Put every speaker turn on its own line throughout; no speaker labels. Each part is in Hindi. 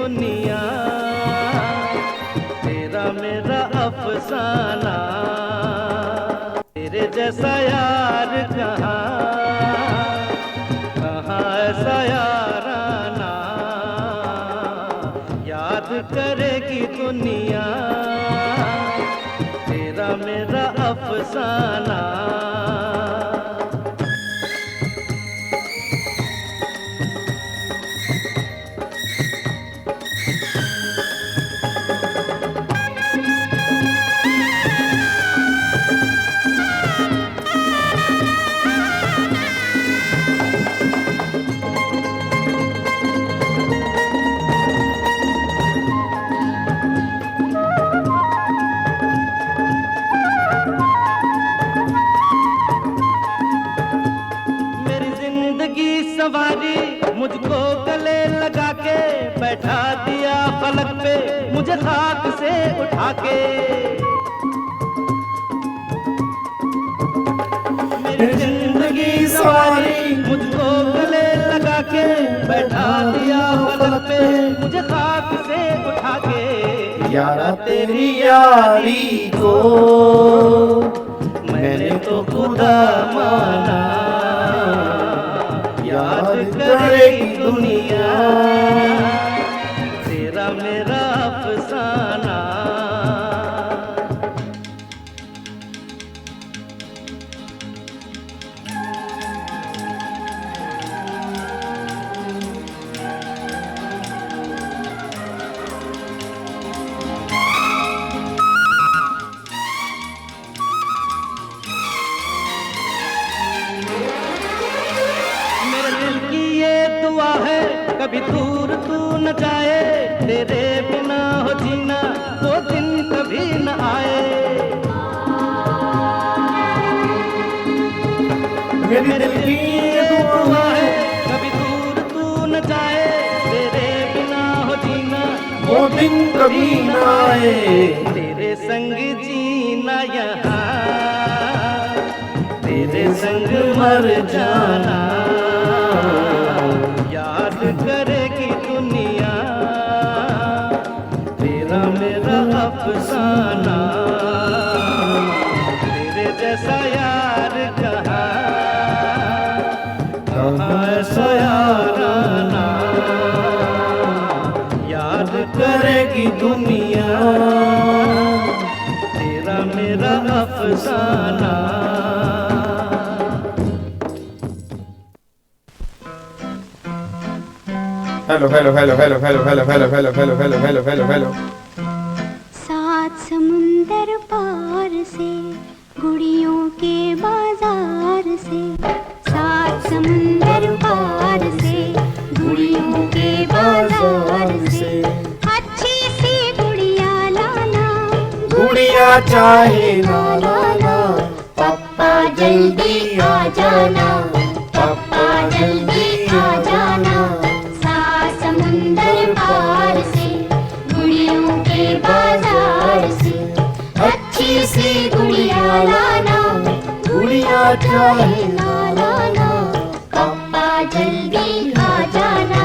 दुनिया, तेरा मेरा अफसाना, तेरे जैसा यार कहाँ, कहाँ ऐसा याराना, याद करेगी दुनिया, तेरा मेरा अफसाना। सवारी मुझको गले लगा के बैठा दिया फलक पे, मुझे खाक से उठा के। मेरी जिंदगी सवारी मुझको गले लगा के बैठा दिया फलक पे, मुझे खाक से उठा के।
यारा तेरी यारी को
मैंने तो खुदा माना, याद करेगी दुनिया, तेरा मेरा अफसाना। है कभी दूर तू न जाए, तेरे बिना हो जीना वो दिन कभी न आए। मेरे दिल की ये दुआ है कभी दूर तू न जाए, तेरे बिना हो जीना
वो दिन कभी न आए।
तेरे संग जीना यहाँ, तेरे संग मर जाना, याद करेगी दुनिया, तेरा मेरा अफसाना। तेरे जैसा यार कहाँ, कहाँ ऐसा याराना, याद करेगी दुनिया, तेरा मेरा अफसाना।
Hello hello hello hello hello hello hello hello hello hello hello hello hello.
सात समुंदर पार से गुड़ियों के बाजार से, सात समुंदर पार से गुड़ियों के बाजार से, अच्छी सी गुड़िया लाना,
गुड़िया चाहे ना लाना, पापा जल्दी आ जाना, पापा जल्दी आ जाना।
समुंदर पार से गुड़ियों के बाजार से, अच्छी सी गुड़िया लाना, गुड़िया चाहे ना लाना, पापा जल्दी आ जाना,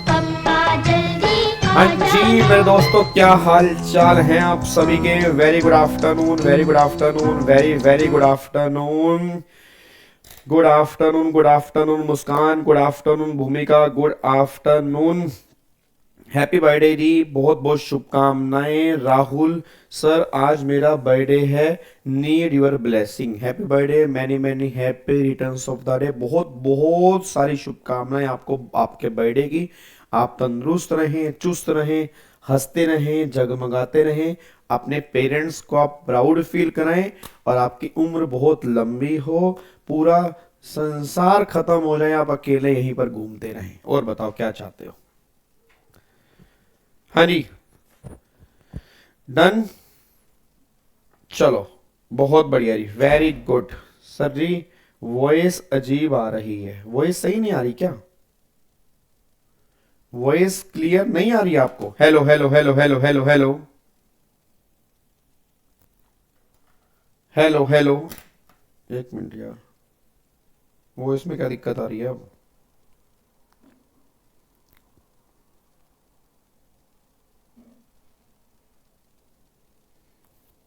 पापा जल्दी आ
हाँ
जाना।
जी मेरे दोस्तों, क्या हाल चाल हैं आप सभी के? Very good afternoon, very good afternoon, very very good afternoon, good afternoon, good afternoon Muskaan, good afternoon Bhumika, good afternoon, happy birthday ji, बहुत बहुत शुभकामनाएं राहुल सर, आज मेरा बर्थडे है, need your blessing, happy birthday, many many happy returns of the day, बहुत बहुत सारी शुभकामनाएं आपको आपके बर्थडे की। आप तंदुरुस्त रहें, चुस्त रहें, हंसते रहें, जगमगाते रहें, अपने पेरेंट्स को आप प्राउड फील कराएं और आपकी उम्र बहुत लंबी हो, पूरा संसार खत्म हो जाए, आप अकेले यहीं पर घूमते रहें। और बताओ क्या चाहते हो? हाँ जी, डन, चलो बहुत बढ़िया जी, वेरी गुड सर जी। वॉइस अजीब आ रही है, वॉइस सही नहीं आ रही क्या? वॉइस क्लियर नहीं आ रही आपको? Hello hello hello hello hello hello hello hello, एक मिनट यार, वॉइस में क्या दिक्कत आ रही है अब?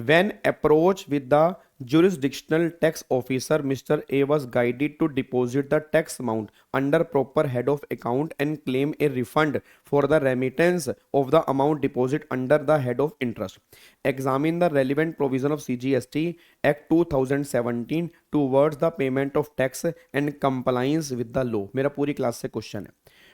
When approached with the jurisdictional tax officer, Mr. A was guided to deposit the tax amount under proper head of account and claim a refund for the remittance of the amount deposit under the head of interest. Examine the relevant provision of CGST Act 2017 towards the payment of tax and compliance with the law. मेरा पूरी क्लास से क्वेश्चन है।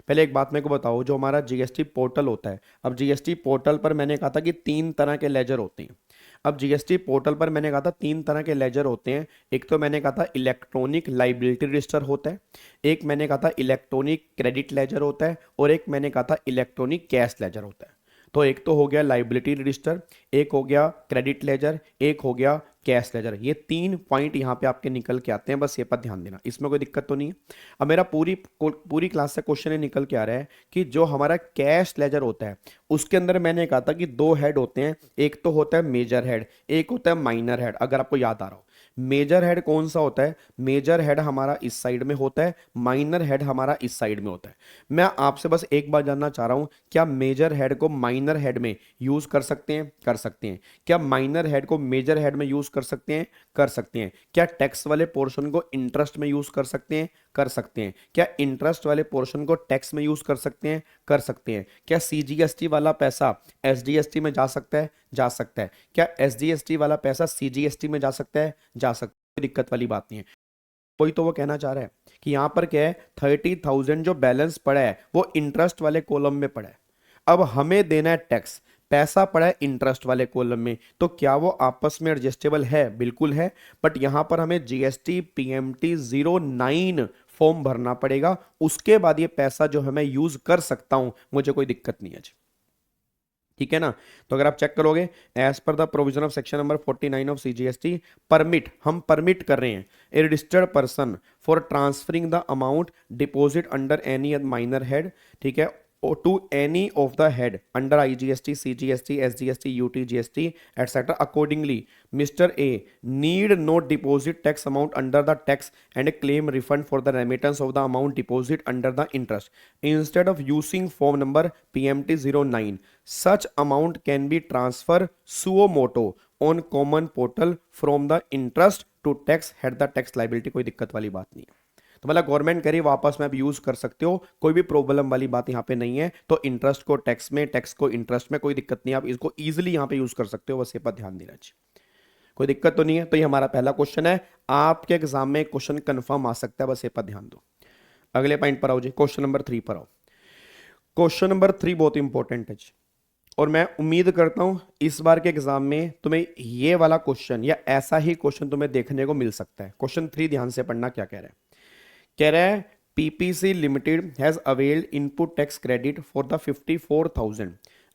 पहले एक बात मेरे को बताओ, जो हमारा जीएसटी पोर्टल होता है, अब जीएसटी पोर्टल पर मैंने कहा था कि 3 तरह के लेजर होते हैं। अब जीएसटी पोर्टल पर मैंने कहा था 3 तरह के लेजर होते हैं। एक तो मैंने कहा था इलेक्ट्रॉनिक लाइबिलिटी रजिस्टर होता है, एक मैंने कहा था इलेक्ट्रॉनिक क्रेडिट लेजर होता है, और एक मैंने कहा था इलेक्ट्रॉनिक कैश लेजर होता है। तो एक तो हो गया लाइबिलिटी रजिस्टर, एक हो गया क्रेडिट लेजर, एक हो गया कैश लेजर। ये 3 पॉइंट यहाँ पे आपके निकल के आते हैं, बस ये पर ध्यान देना, इसमें कोई दिक्कत तो नहीं है। अब मेरा पूरी क्लास से क्वेश्चन ये निकल के आ रहा है कि जो हमारा कैश लेजर होता है उसके अंदर मैंने कहा था कि 2 हेड होते हैं, एक तो होता है मेजर हेड, एक होता है माइनर हेड। अगर आपको याद आ रहा हो, मेजर हेड कौन सा होता है? मेजर हेड हमारा इस साइड में होता है, माइनर हेड हमारा इस साइड में होता है। मैं आपसे बस एक बात जानना चाह रहा हूं, क्या मेजर हेड को माइनर हेड में यूज कर सकते हैं? कर सकते हैं। क्या माइनर हेड को मेजर हेड में यूज कर सकते हैं? कर सकते हैं। क्या टैक्स वाले पोर्शन को इंटरेस्ट में यूज कर सकते हैं? कर सकते हैं। क्या इंटरेस्ट वाले पोर्शन को टैक्स में यूज कर सकते हैं? कर सकते हैं। क्या सीजीएसटी वाला पैसा एसडीएसटी में जा सकता है? जा सकता है। क्या एसडीएसटी वाला पैसा सीजीएसटी में जा सकता है? जा सकता है। कोई दिक्कत वाली बात नहीं है। कोई तो वो कहना चाह रहा है कि यहां पर क्या है, 30,000 जो बैलेंस पड़ा है वो इंटरेस्ट वाले कॉलम में पड़ा है। अब हमें देना है टैक्स, पैसा पड़ा है इंटरेस्ट वाले कॉलम में, तो क्या वो आपस में एडजस्टेबल है? बिल्कुल है। बट यहां पर हमें जीएसटी पीएमटी 09 फॉर्म भरना पड़ेगा, उसके बाद ये पैसा जो है मैं यूज कर सकता हूं, मुझे कोई दिक्कत नहीं है जी। ठीक है ना? तो अगर आप चेक करोगे, as per the provision of section number 49 of CGST, permit, हम परमिट कर रहे हैं a registered person for transferring the amount deposit under any minor head, ठीक है, to any of the head under IGST, CGST, SGST, UT, GST, etc. Accordingly, Mr. A need not deposit tax amount under the tax and claim refund for the remittance of the amount deposit under the interest. Instead of using form number PMT 09, such amount can be transferred suo moto on common portal from the interest to tax head the tax liability. कोई दिक्कत वाली बात नहीं है। तो मतलब गवर्नमेंट करे वापस में आप यूज कर सकते हो, कोई भी प्रॉब्लम वाली बात यहाँ पे नहीं है। तो इंटरेस्ट को टैक्स में, टैक्स को इंटरेस्ट में, कोई दिक्कत नहीं है, आप इसको इजीली यहाँ पे यूज कर सकते हो, बस ये पर ध्यान देना चाहिए। कोई दिक्कत तो नहीं है। तो ये हमारा पहला क्वेश्चन है, आपके एग्जाम में क्वेश्चन कंफर्म आ सकता है, बस ये पर ध्यान दो। अगले पॉइंट पर आओ जी, क्वेश्चन नंबर 3 पर आओ। क्वेश्चन नंबर 3 बहुत इंपॉर्टेंट है जी, और मैं उम्मीद करता हूं इस बार के एग्जाम में तुम्हें ये वाला क्वेश्चन या ऐसा ही क्वेश्चन तुम्हें देखने को मिल सकता है। क्वेश्चन 3 ध्यान से पढ़ना, क्या कह रहा है? कह रहा है PPC limited has availed input tax credit for the 54,000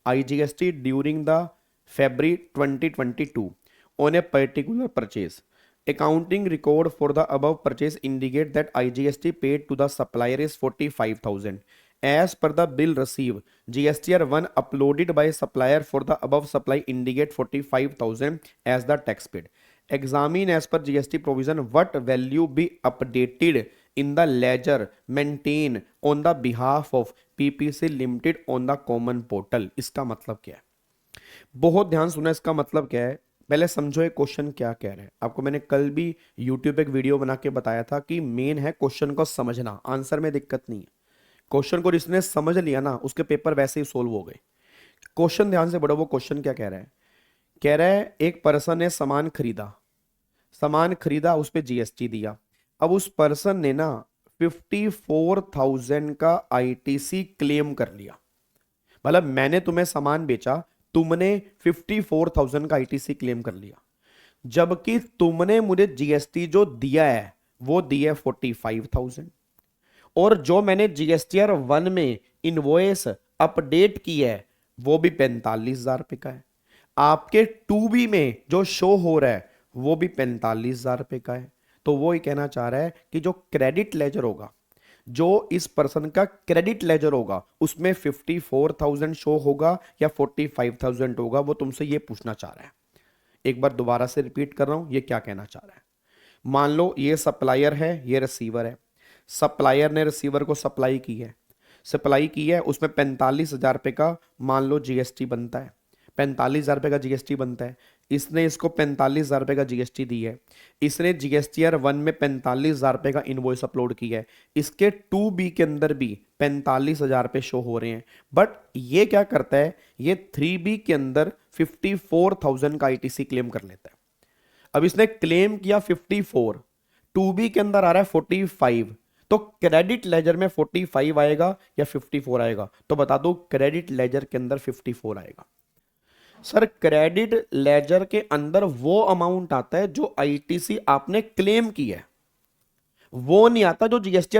IGST during the February 2022 on a particular purchase. Accounting record for the above purchase indicate that IGST paid to the supplier is 45,000. As per the bill received, GSTR 1 uploaded by supplier for the above supply indicate 45,000 as the tax paid. Examine as per GST provision what value be updated in the ledger maintained on the behalf of PPC Limited on the common portal. इसका मतलब क्या है? बहुत ध्यान सुना, इसका मतलब क्या है? पहले समझो ये क्वेश्चन क्या कह रहे हैं। आपको मैंने कल भी यूट्यूब पे एक वीडियो बना के बताया था कि मेन है क्वेश्चन को समझना, आंसर में दिक्कत नहीं है। क्वेश्चन को जिसने समझ लिया ना, उसके पेपर वैसे ही सोल्व हो गए। क्वेश्चन ध्यान से पढ़ो, वो क्वेश्चन क्या कह रहा है? कह रहा है एक पर्सन ने सामान खरीदा, उस पर जीएसटी दिया। अब उस पर्सन ने ना 54,000 का आईटीसी क्लेम कर लिया। मतलब मैंने तुम्हें सामान बेचा, तुमने 54,000 का आईटीसी क्लेम कर लिया, जबकि तुमने मुझे जीएसटी जो दिया है वो दिया 45,000, और जो मैंने जीएसटीआर 1 में इनवॉइस अपडेट की है वो भी 45,000 रुपए का है। आपके 2B में जो शो हो रहा है वो भी 45,000 रुपए का है। तो वो ये कहना चाह रहा है कि जो क्रेडिट लेजर होगा, जो इस पर्सन का क्रेडिट लेजर होगा, उसमें 54,000 शो होगा या 45,000 होगा, वो तुमसे ये पूछना चाह रहा है। एक बार दोबारा से रिपीट कर रहा हूं, ये क्या कहना चाह रहा है? मान लो ये सप्लायर है, ये रिसीवर है। सप्लायर ने रिसीवर को सप्लाई की है, उसमें 45,000 रुपए का मान लो जीएसटी बनता है, 45,000 रुपए का जीएसटी बनता है। इसने इसको 45,000 रुपए का जीएसटी दी है, इसने जीएसटीआर 1 में 45,000 रुपए का इनवॉइस अपलोड किया है, इसके 2B के अंदर भी 45,000 रुपए शो हो रहे हैं। बट ये क्या करता है, ये 3B के अंदर 54,000 का आईटीसी क्लेम कर लेता है। अब इसने क्लेम किया 54, 2B के अंदर आ रहा है 45, तो क्रेडिट लेजर में 45 आएगा या 54 आएगा? तो बता दो, क्रेडिट लेजर के अंदर 54 आएगा। सर क्रेडिट लेजर के अंदर वो अमाउंट आता है जो आईटीसी आपने क्लेम की है, वो नहीं आता जो जीएसटी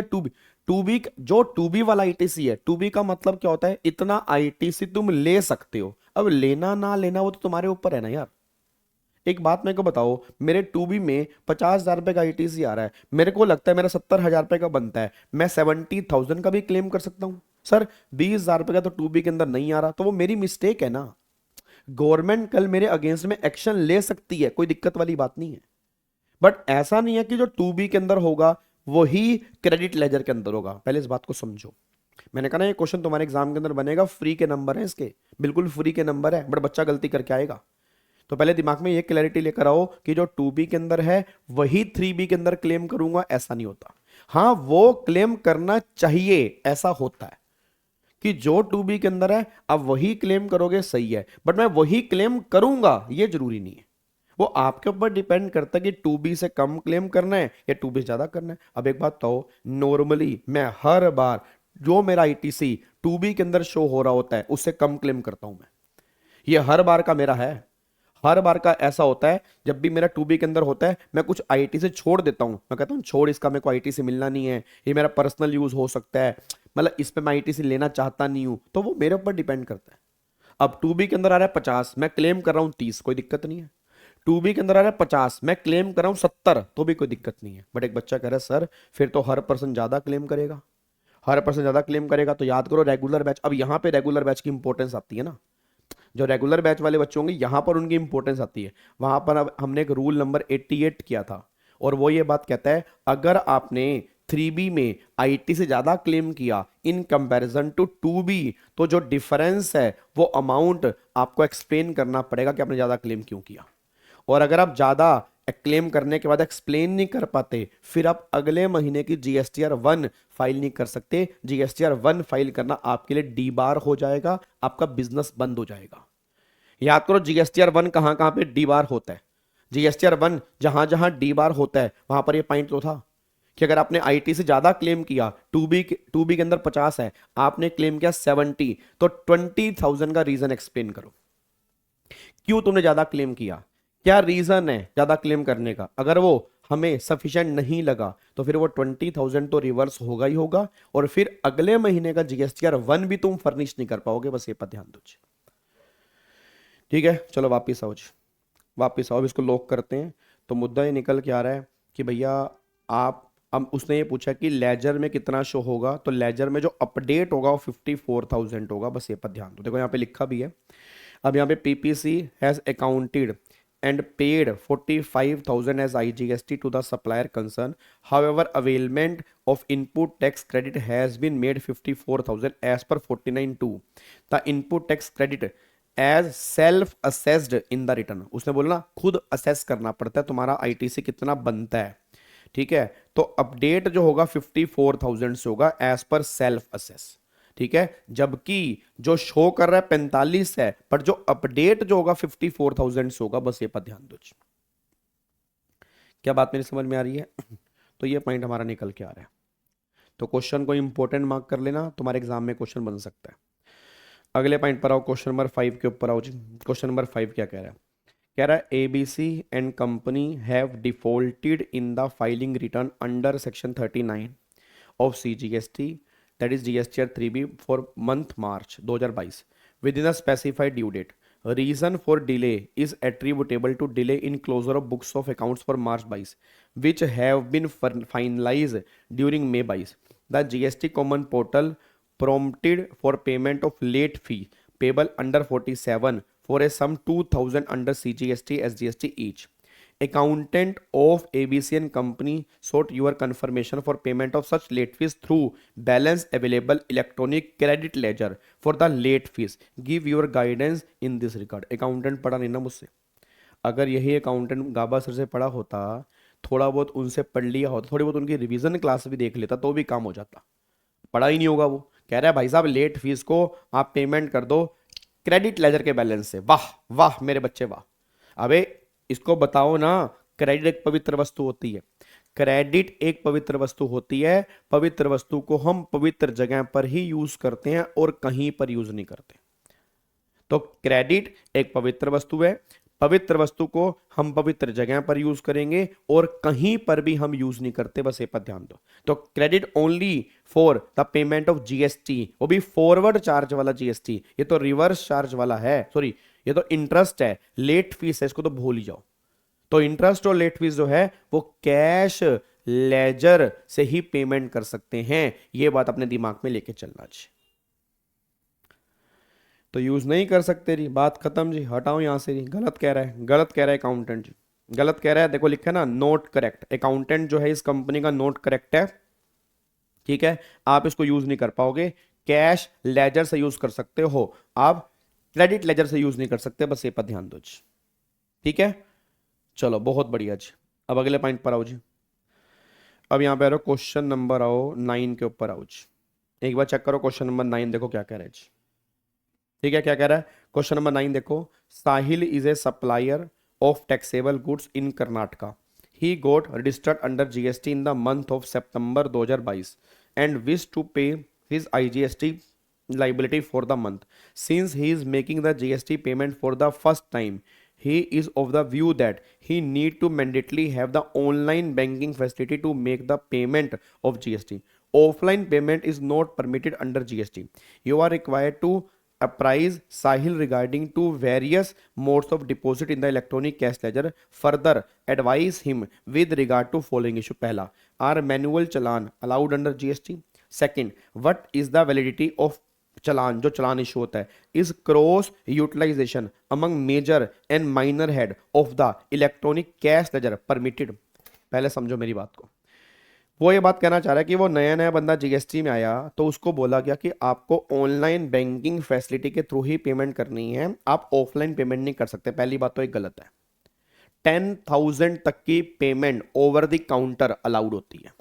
2B जो 2B वाला आईटीसी है। 2B का मतलब क्या होता है, इतना आईटीसी तुम ले सकते हो। अब लेना ना लेना वो तो तुम्हारे ऊपर है ना यार। एक बात मेरे को बताओ, मेरे 2B में 50,000 रुपए का आईटीसी आ रहा है, मेरे को लगता है मेरा 70,000 रुपए का बनता है, मैं 70,000 का भी क्लेम कर सकता हूं। सर 20,000 रुपए का तो 2B के अंदर नहीं आ रहा, तो वो मेरी मिस्टेक है ना। गवर्नमेंट कल मेरे अगेंस्ट में एक्शन ले सकती है, कोई दिक्कत वाली बात नहीं है। बट ऐसा नहीं है कि जो 2B के अंदर होगा वही क्रेडिट लेजर के अंदर होगा। पहले इस बात को समझो। मैंने कहा ना ये क्वेश्चन तुम्हारे एग्जाम के अंदर बनेगा, फ्री के नंबर है इसके, बिल्कुल फ्री के नंबर है, बट बच्चा गलती करके आएगा। तो पहले दिमाग में ये क्लैरिटी लेकर आओ कि जो 2B के अंदर है वही 3B के अंदर क्लेम करूंगा, ऐसा नहीं होता। हाँ वो क्लेम करना चाहिए, ऐसा होता है कि जो 2B के अंदर है अब वही क्लेम करोगे, सही है, बट मैं वही क्लेम करूंगा ये जरूरी नहीं है। वो आपके ऊपर डिपेंड करता है कि 2B से कम क्लेम करना है या 2B से ज्यादा करना है। अब एक बात तो, नॉर्मली मैं हर बार जो मेरा आईटीसी 2B के अंदर शो हो रहा होता है उससे कम क्लेम करता हूं मैं। ये हर बार का मेरा है, हर बार का ऐसा होता है। जब भी मेरा 2B के अंदर होता है मैं कुछ आईटी से छोड़ देता हूं, मैं कहता हूं छोड़, इसका मेरे को आईटी से मिलना नहीं है, ये मेरा पर्सनल यूज हो सकता है, मतलब इस पे मैं आईटी से लेना चाहता नहीं हूं, तो वो मेरे ऊपर डिपेंड करता है। अब 2B के अंदर आ रहा है 50, मैं क्लेम कर रहा हूं 30, कोई दिक्कत नहीं है। 2B के अंदर आ रहा है 50, मैं क्लेम कर रहा हूं 70, तो भी कोई दिक्कत नहीं है। बट एक बच्चा कह रहा है सर फिर तो हर पर्सन ज्यादा क्लेम करेगा, हर पर्सन ज्यादा क्लेम करेगा, तो याद करो रेगुलर बैच। अब यहां पे रेगुलर बैच की इंपॉर्टेंस आती है ना, जो रेगुलर बैच वाले बच्चे होंगे यहां पर उनकी इंपॉर्टेंस आती है। वहां पर अब हमने एक रूल नंबर 88 किया था, और वो ये बात कहता है अगर आपने 3B में आईटी से ज्यादा क्लेम किया इन कंपैरिजन टू 2B, तो जो डिफरेंस है वो अमाउंट आपको एक्सप्लेन करना पड़ेगा कि आपने ज्यादा क्लेम क्यों किया। और अगर आप ज्यादा क्लेम करने के बाद एक्सप्लेन नहीं कर पाते, फिर आप अगले महीने की जीएसटीआर 1 फाइल नहीं कर सकते। जीएसटीआर 1 फाइल करना आपके लिए डी बार हो जाएगा, आपका बिजनेस बंद हो जाएगा। याद करो जीएसटीआर 1 कहां कहां पे डी बार होता है। जीएसटीआर 1 जहां जहां डी बार होता है वहां पर ये पॉइंट तो था कि अगर आपने आईटी से ज्यादा क्लेम किया, 2B के अंदर 50 है, आपने क्लेम किया 70, तो 20,000 का रीजन एक्सप्लेन करो, क्यों तुमने ज्यादा क्लेम किया, क्या रीजन है ज्यादा क्लेम करने का। अगर वो हमें सफिशिएंट नहीं लगा तो फिर वो 20,000 तो रिवर्स होगा ही होगा, और फिर अगले महीने का जीएसटीआर 1 भी तुम फर्निश नहीं कर पाओगे। बस ये पर ध्यान दो। ठीक है, चलो वापिस आओ जी, वापिस आओ। अब इसको लॉक करते हैं। तो मुद्दा ये निकल के आ रहा है कि भैया आप, अब उसने ये पूछा कि लेजर में कितना शो होगा, तो लेजर में जो अपडेट होगा वो 54,000 होगा। बस ये पर ध्यान दो। देखो यहाँ पे लिखा भी है। अब यहाँ पे PPC has accounted and paid 45,000 as IGST to the supplier concerned. However, availment of input tax credit has been made 54,000 as per 49(2). The input tax credit as self assessed in the return. उसने बोला ना खुद असेस करना पड़ता है तुम्हारा आईटीसी कितना बनता है। ठीक है, तो अपडेट जो होगा 54,000 से होगा एज पर सेल्फ असेस। ठीक है, जबकि जो शो कर रहा है 45 है, पर जो अपडेट जो होगा 54,000 से होगा। बस ये पर ध्यान दो। क्या बात मेरी समझ में आ रही है? तो ये पॉइंट हमारा निकल के आ रहा है। तो क्वेश्चन को इंपॉर्टेंट मार्क कर लेना, तुम्हारे एग्जाम में क्वेश्चन बन सकता है। अगले पॉइंट पर आओ, क्वेश्चन नंबर 5 के ऊपर आओ जी। क्वेश्चन नंबर 5 क्या कह रहा है? कह रहा है ABC and company have defaulted in the filing return under section 39 of CGST, that is GSTR 3B for month March 2022 within a specified due date. Reason for delay is attributable to delay in closure of books of accounts for March 22 which have been finalized during May 22. The GST common portal prompted for payment of late fee payable under 47 for a sum 2,000 under CGST SGST each. Accountant of ABC and company sought your confirmation for payment of such late fees through balance available electronic credit ledger for the late fees. Give your guidance in this regard. Accountant पढ़ा नहीं ना मुझसे। अगर यही अकाउंटेंट गाबा सर से पढ़ा होता, थोड़ा बहुत उनसे पढ़ लिया होता, थोड़ी बहुत उनकी रिवीजन क्लास भी देख लेता तो भी काम हो जाता। पढ़ा ही नहीं होगा वो, कह रहा है भाई साहब लेट फीस को आप पेमेंट कर दो क्रेडिट लेजर के बैलेंस से। वाह वाह मेरे बच्चे वाह। अबे इसको बताओ ना, क्रेडिट एक पवित्र वस्तु होती है, क्रेडिट एक पवित्र वस्तु होती है, पवित्र वस्तु को हम पवित्र जगह पर ही यूज करते हैं और कहीं पर यूज नहीं करते। तो क्रेडिट एक पवित्र वस्तु है, पवित्र वस्तु को हम पवित्र जगह पर यूज करेंगे और कहीं पर भी हम यूज नहीं करते, बस ये पर ध्यान दो। तो credit only for the payment of GST, वो भी फॉरवर्ड चार्ज वाला जीएसटी, ये तो रिवर्स चार्ज वाला है, सॉरी ये तो इंटरेस्ट है, लेट फीस है, इसको तो भूल ही जाओ। तो इंटरेस्ट और लेट फीस जो है वो कैश लेजर से ही पेमेंट कर सकते हैं, ये बात अपने दिमाग में लेके चलना चाहिए। तो यूज नहीं कर सकते जी, बात खत्म जी, हटाओ यहां से जी। गलत कह रहा है, गलत कह रहा है अकाउंटेंट जी, गलत कह रहा है। देखो लिखा है ना नोट करेक्ट, अकाउंटेंट जो है इस कंपनी का नोट करेक्ट है, ठीक है। आप इसको यूज नहीं कर पाओगे, कैश लेजर से यूज कर सकते हो, आप क्रेडिट लेजर से यूज नहीं कर सकते, बस ये पर ध्यान दो जी, ठीक है। चलो बहुत बढ़िया जी, अब अगले पॉइंट पर आओ जी। अब यहां पे आ रहा क्वेश्चन नंबर आओ 9 के ऊपर आओ जी। एक बार चेक करो क्वेश्चन नंबर 9, देखो क्या कह रहा है जी, ठीक है। क्या कह रहा है क्वेश्चन नंबर 9 देखो, Sahil is a supplier of taxable goods in Karnataka, he got registered under GST in the month of September 2022 and wish to pay his IGST liability for the month. Since he is making the GST payment for the first time, he is of the view that he need to mandatorily have the online banking facility to make the payment of GST. Offline payment is not permitted under GST. You are required to apprise Sahil regarding to various modes of deposit in the electronic cash ledger. Further advise him with regard to following issue. पहला, are manual challan allowed under GST? Second, what is the validity of challan, जो चलान इशू होता है, is cross utilisation among major and minor head of the electronic cash ledger permitted. पहले समझो मेरी बात को, वो ये बात कहना चाह रहा है कि वो नया नया बंदा जीएसटी में आया तो उसको बोला गया कि आपको ऑनलाइन बैंकिंग फैसिलिटी के थ्रू ही पेमेंट करनी है, आप ऑफलाइन पेमेंट नहीं कर सकते। पहली बात तो एक गलत है, 10,000 तक की payment over the counter allowed होती है,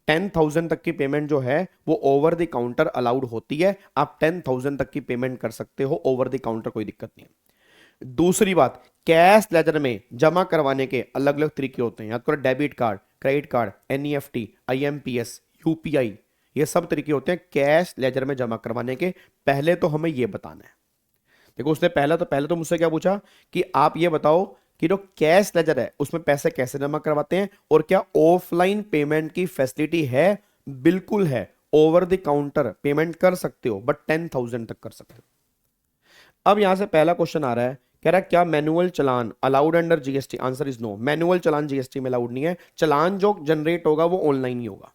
10,000 तक की पेमेंट जो है वो ओवर द काउंटर अलाउड होती है, आप 10,000 तक की पेमेंट कर सकते हो ओवर द काउंटर, कोई दिक्कत नहीं है। दूसरी बात, कैश लेजर में जमा करवाने के अलग अलग तरीके होते हैं, याद करो, debit card, credit card, NEFT, IMPS, UPI, ये सब तरीके होते हैं कैश लेजर में जमा करवाने के। पहले तो हमें ये बताना है, देखो उसने पहले तो मुझसे क्या पूछा कि आप ये बताओ कि जो कैश लेजर है उसमें पैसे कैसे जमा करवाते हैं और क्या ऑफलाइन पेमेंट की फैसिलिटी है? बिल्कुल है, ओवर द काउंटर पेमेंट कर सकते हो बट 10,000 तक कर सकते हो। अब यहां से पहला क्वेश्चन आ रहा है, कह रहा है क्या manual challan allowed under GST? Answer is no, manual challan GST में अलाउड नहीं है। चलान जो जनरेट होगा वो ऑनलाइन ही होगा।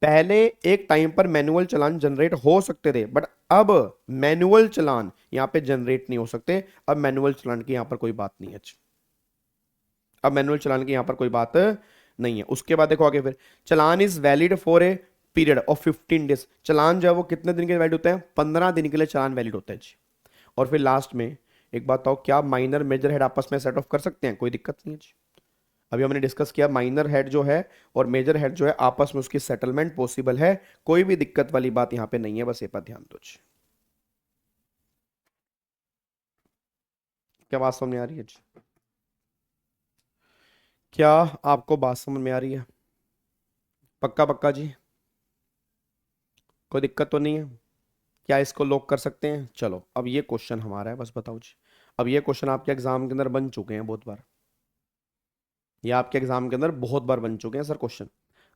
पहले एक टाइम पर मैनुअल चलान जनरेट हो सकते थे बट अब मैनुअल चलान यहां पे जनरेट नहीं हो सकते। अब मैनुअल चलान की यहां पर कोई बात नहीं है, अब मैनुअल चलान की यहां पर कोई बात नहीं है। उसके बाद देखो आगे, फिर challan is valid for a period of 15 days. Challan जो है वो कितने दिन के वैलिड होते हैं? 15 दिन के लिए चलान वैलिड होता है जी। और फिर लास्ट में एक बात बताओ, क्या माइनर मेजर हेड आपस में सेट ऑफ कर सकते हैं? कोई दिक्कत नहीं है जी। अभी हमने डिस्कस किया माइनर हेड जो है और मेजर हेड जो है आपस में उसकी सेटलमेंट पॉसिबल है, कोई भी दिक्कत वाली बात यहां पे नहीं है, बस ये पर ध्यान दो। क्या बात समझ में आ रही है जी? क्या आपको बात समझ में आ रही है? पक्का पक्का जी, कोई दिक्कत तो नहीं है? क्या इसको लॉक कर सकते हैं? चलो अब ये क्वेश्चन हमारा है, बस बताओ जी। अब ये क्वेश्चन आपके एग्जाम के अंदर बन चुके हैं बहुत बार, ये आपके एग्जाम के अंदर बहुत बार बन चुके हैं सर क्वेश्चन।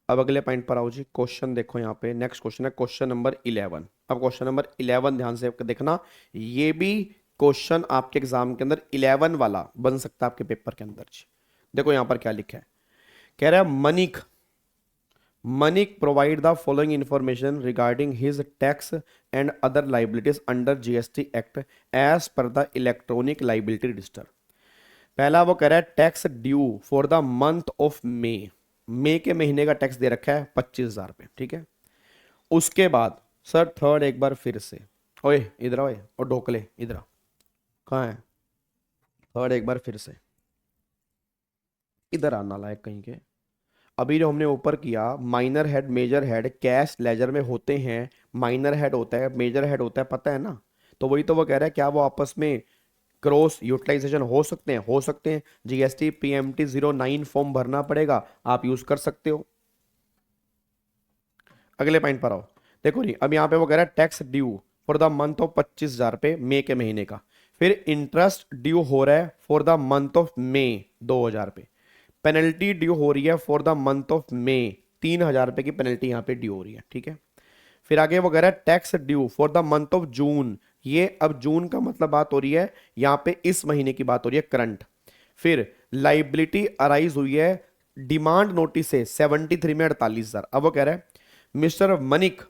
अब अगले पॉइंट पर आओ जी। क्वेश्चन देखो यहाँ पे, नेक्स्ट क्वेश्चन है क्वेश्चन नंबर 11। अब क्वेश्चन नंबर 11 ध्यान से देखना, ये भी क्वेश्चन आपके एग्जाम के अंदर 11 वाला बन सकता है आपके पेपर के अंदर जी। देखो यहाँ पर क्या लिखा है, कह रहा है Manik provide the following information regarding his tax and other liabilities under GST act as per the electronic liability register. पहला वो कह रहा है tax due for the month of May के महीने का टैक्स दे रखा है 25,000 रुपये, ठीक है। उसके बाद सर थर्ड एक बार फिर से, ओए इधर ओए और ढोकले इधर कहाँ है, थर्ड एक बार फिर से, इधर आना लायक कहीं के। अभी जो हमने ऊपर किया, minor head major head cash ledger में होते हैं, माइनर हेड होता है मेजर हेड होता है, पता है ना। तो वही तो वो कह रहा है, क्या वो आपस में क्रॉस यूटिलाइजेशन हो सकते हैं? हो सकते हैं। जीएसटी पीएमटी 09 फॉर्म भरना पड़ेगा, आप यूज कर सकते हो। अगले पॉइंट पर आओ। देखो नहीं, अब यहाँ पे वो कह रहा है tax due for the month of 25,000 रुपये मई के महीने का। फिर इंटरेस्ट ड्यू हो रहा है for the month of May 2,000 रुपये। पेनल्टी ड्यू हो रही है for the month of May, 3,000 रुपये की पेनल्टी यहाँ पे ड्यू हो रही है, ठीक है। फिर आगे वो कह रहा है tax due for the month of June. ये अब जून का मतलब बात हो रही है यहाँ पे, इस महीने की बात हो रही है, करंट। फिर लाइबिलिटी अराइज हुई है डिमांड नोटिस से 73 में 48,000। अब वो कह रहा है mister Manik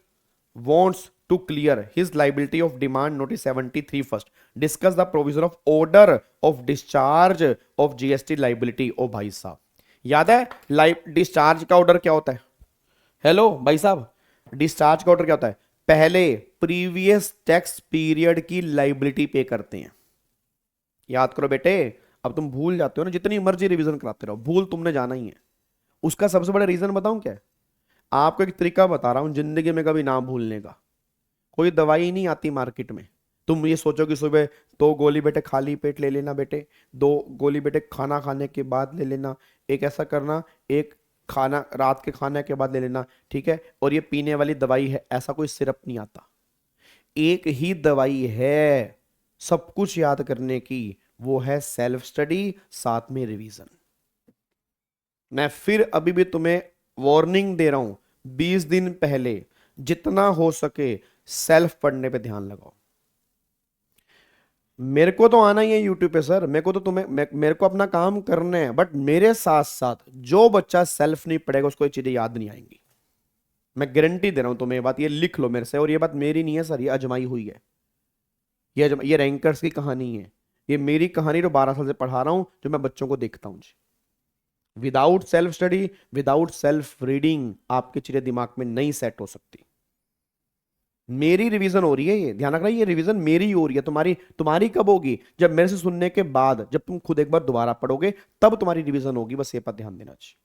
wants to clear his liability of demand notice 73 first, discuss the provision of order of discharge of GST liability। ओ भाई साहब, याद है डिस्चार्ज का ऑर्डर क्या होता है? हेलो भाई साहब, डिस्चार्ज का ऑर्डर क्या होता है? पहले प्रीवियस टैक्स पीरियड की लाइबिलिटी पे करते हैं। याद करो बेटे, अब तुम भूल जाते हो ना, जितनी मर्जी रिवीजन कराते रहो, भूल तुमने जाना ही है। उसका सबसे बड़ा रीजन बताऊं क्या है? आपको एक तरीका बता रहा हूं जिंदगी में कभी ना भूलने का। कोई दवाई नहीं आती मार्केट में, तुम ये सोचो कि सुबह 2 गोली बेटे खाली पेट ले लेना, बेटे 2 गोली बेटे खाना खाने के बाद ले लेना, एक ऐसा करना, एक खाना रात के खाने के बाद ले लेना, ठीक है। और ये पीने वाली दवाई है, ऐसा कोई सिरप नहीं आता। एक ही दवाई है सब कुछ याद करने की, वो है सेल्फ स्टडी, साथ में रिवीजन। मैं फिर अभी भी तुम्हें वार्निंग दे रहा हूं, 20 दिन पहले जितना हो सके सेल्फ पढ़ने पे ध्यान लगाओ। मेरे को तो आना ही है यूट्यूब पे सर, मेरे को तो मेरे को अपना काम करना है, बट मेरे साथ साथ जो बच्चा सेल्फ नहीं पढ़ेगा उसको ये चीजें याद नहीं आएंगी। मैं गारंटी दे रहा हूं तुम्हें, ये बात ये लिख लो मेरे से। और ये बात मेरी नहीं है सर, ये अजमाई हुई है, ये रैंकर्स की कहानी है, ये मेरी कहानी जो 12 साल से पढ़ा रहा हूं, जो मैं बच्चों को देखता हूं जी। Without self study, without self reading आपकी चीजें दिमाग में नहीं सेट हो सकती। मेरी रिवीजन हो रही है, ये ध्यान रखना, ये रिवीजन मेरी हो रही है। तुम्हारी कब होगी? जब मेरे से सुनने के बाद, जब तुम खुद एक बार दोबारा पढ़ोगे तब तुम्हारी रिवीजन होगी। बस ये पर ध्यान देना चाहिए,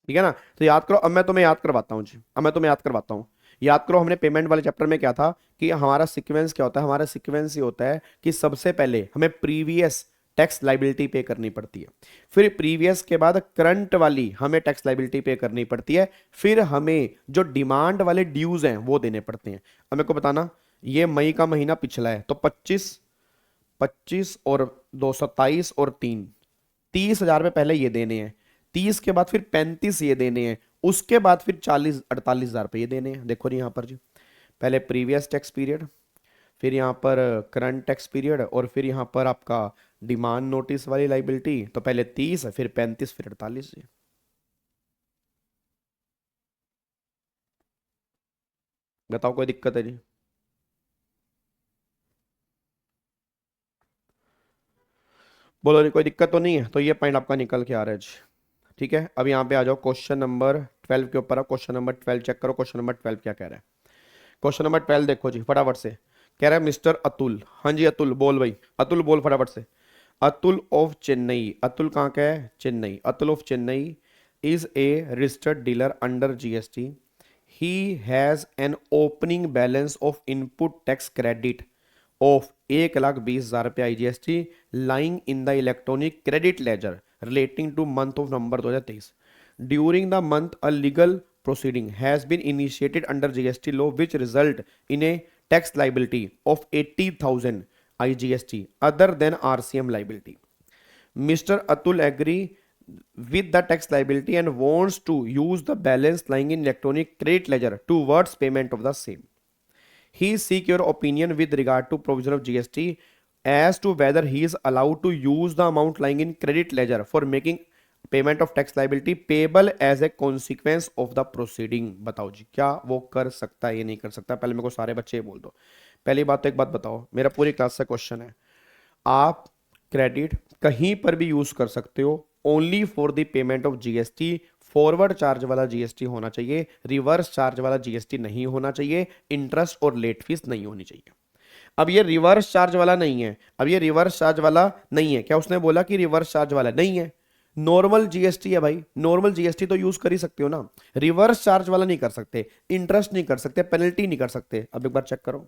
ठीक है ना। तो याद करो, अब मैं तुम्हें याद करवाता हूं जी, अब मैं तुम्हें याद करवाता हूं। याद करो, हमने पेमेंट वाले चैप्टर में क्या था कि हमारा सीक्वेंस क्या होता है? हमारा सीक्वेंस ये होता है कि सबसे पहले हमें प्रीवियस टैक्स लाइबिलिटी पे करनी पड़ती है, फिर प्रीवियस के बाद करंट वाली हमें टैक्स लाइबिलिटी पे करनी पड़ती है, फिर हमें जो डिमांड वाले ड्यूज हैं वो देने पड़ते हैं। अब मेरे को बताना, ये मई का महीना पिछला है, तो 25 और 227 और 3, 30,000 रुपये पहले ये देने हैं, 30 के बाद फिर 35 ये देने हैं, उसके बाद फिर 48,000 रुपये ये देने हैं। देखो यहाँ पर जी, पहले प्रीवियस टैक्स पीरियड, फिर यहाँ पर करंट टैक्स पीरियड, और फिर यहाँ पर आपका डिमांड नोटिस वाली लाइबिलिटी। तो पहले 30, फिर 35, फिर 48। बताओ कोई दिक्कत है जी? बोलो जी, कोई दिक्कत तो नहीं है? तो ये पॉइंट आपका निकल के आ रहा है जी, ठीक है। अब यहाँ पे आ जाओ क्वेश्चन नंबर 12 के ऊपर। क्वेश्चन नंबर 12 चेक करो, क्वेश्चन नंबर 12 क्या कह रहा है। क्वेश्चन नंबर 12 देखो जी फटाफट से। कह रहा है मिस्टर अतुल, हाँ जी अतुल बोल भाई, अतुल बोल फटाफट से। अतुल ऑफ चेन्नई, अतुल कहाँ का है? Chennai. Atul of Chennai is a registered dealer under GST. He has an opening balance of input tax credit of 1,20,000 रुपये IGST lying in the electronic credit laser relating to month of November 2023. During the month, a legal proceeding has been initiated under GST law which result in a tax liability of 80,000 IGST other than RCM liability. Mr. Atul agree with the tax liability and wants to use the balance lying in electronic credit ledger towards payment of the same. He seek your opinion with regard to provision of GST as to whether he is allowed to use the amount lying in credit ledger for making payment of tax liability payable as a consequence of the proceeding। बताओ जी, क्या वो कर सकता है, ये नहीं कर सकता? पहले मेरे को सारे बच्चे बोल दो। पहली बात तो एक बात बताओ, मेरा पूरी क्लास से क्वेश्चन है, आप क्रेडिट कहीं पर भी यूज कर सकते हो, only for the payment of GST. Forward charge वाला जीएसटी होना चाहिए, रिवर्स चार्ज वाला जीएसटी नहीं होना चाहिए, इंटरेस्ट और लेट फीस नहीं होनी चाहिए। अब ये रिवर्स चार्ज वाला नहीं है, अब ये रिवर्स चार्ज वाला नहीं है। क्या उसने बोला कि रिवर्स चार्ज वाला नहीं है? नॉर्मल जीएसटी है भाई, नॉर्मल जीएसटी तो यूज कर ही सकते हो ना, रिवर्स चार्ज वाला नहीं कर सकते, इंटरेस्ट नहीं कर सकते, पेनल्टी नहीं कर सकते। अब एक बार चेक करो,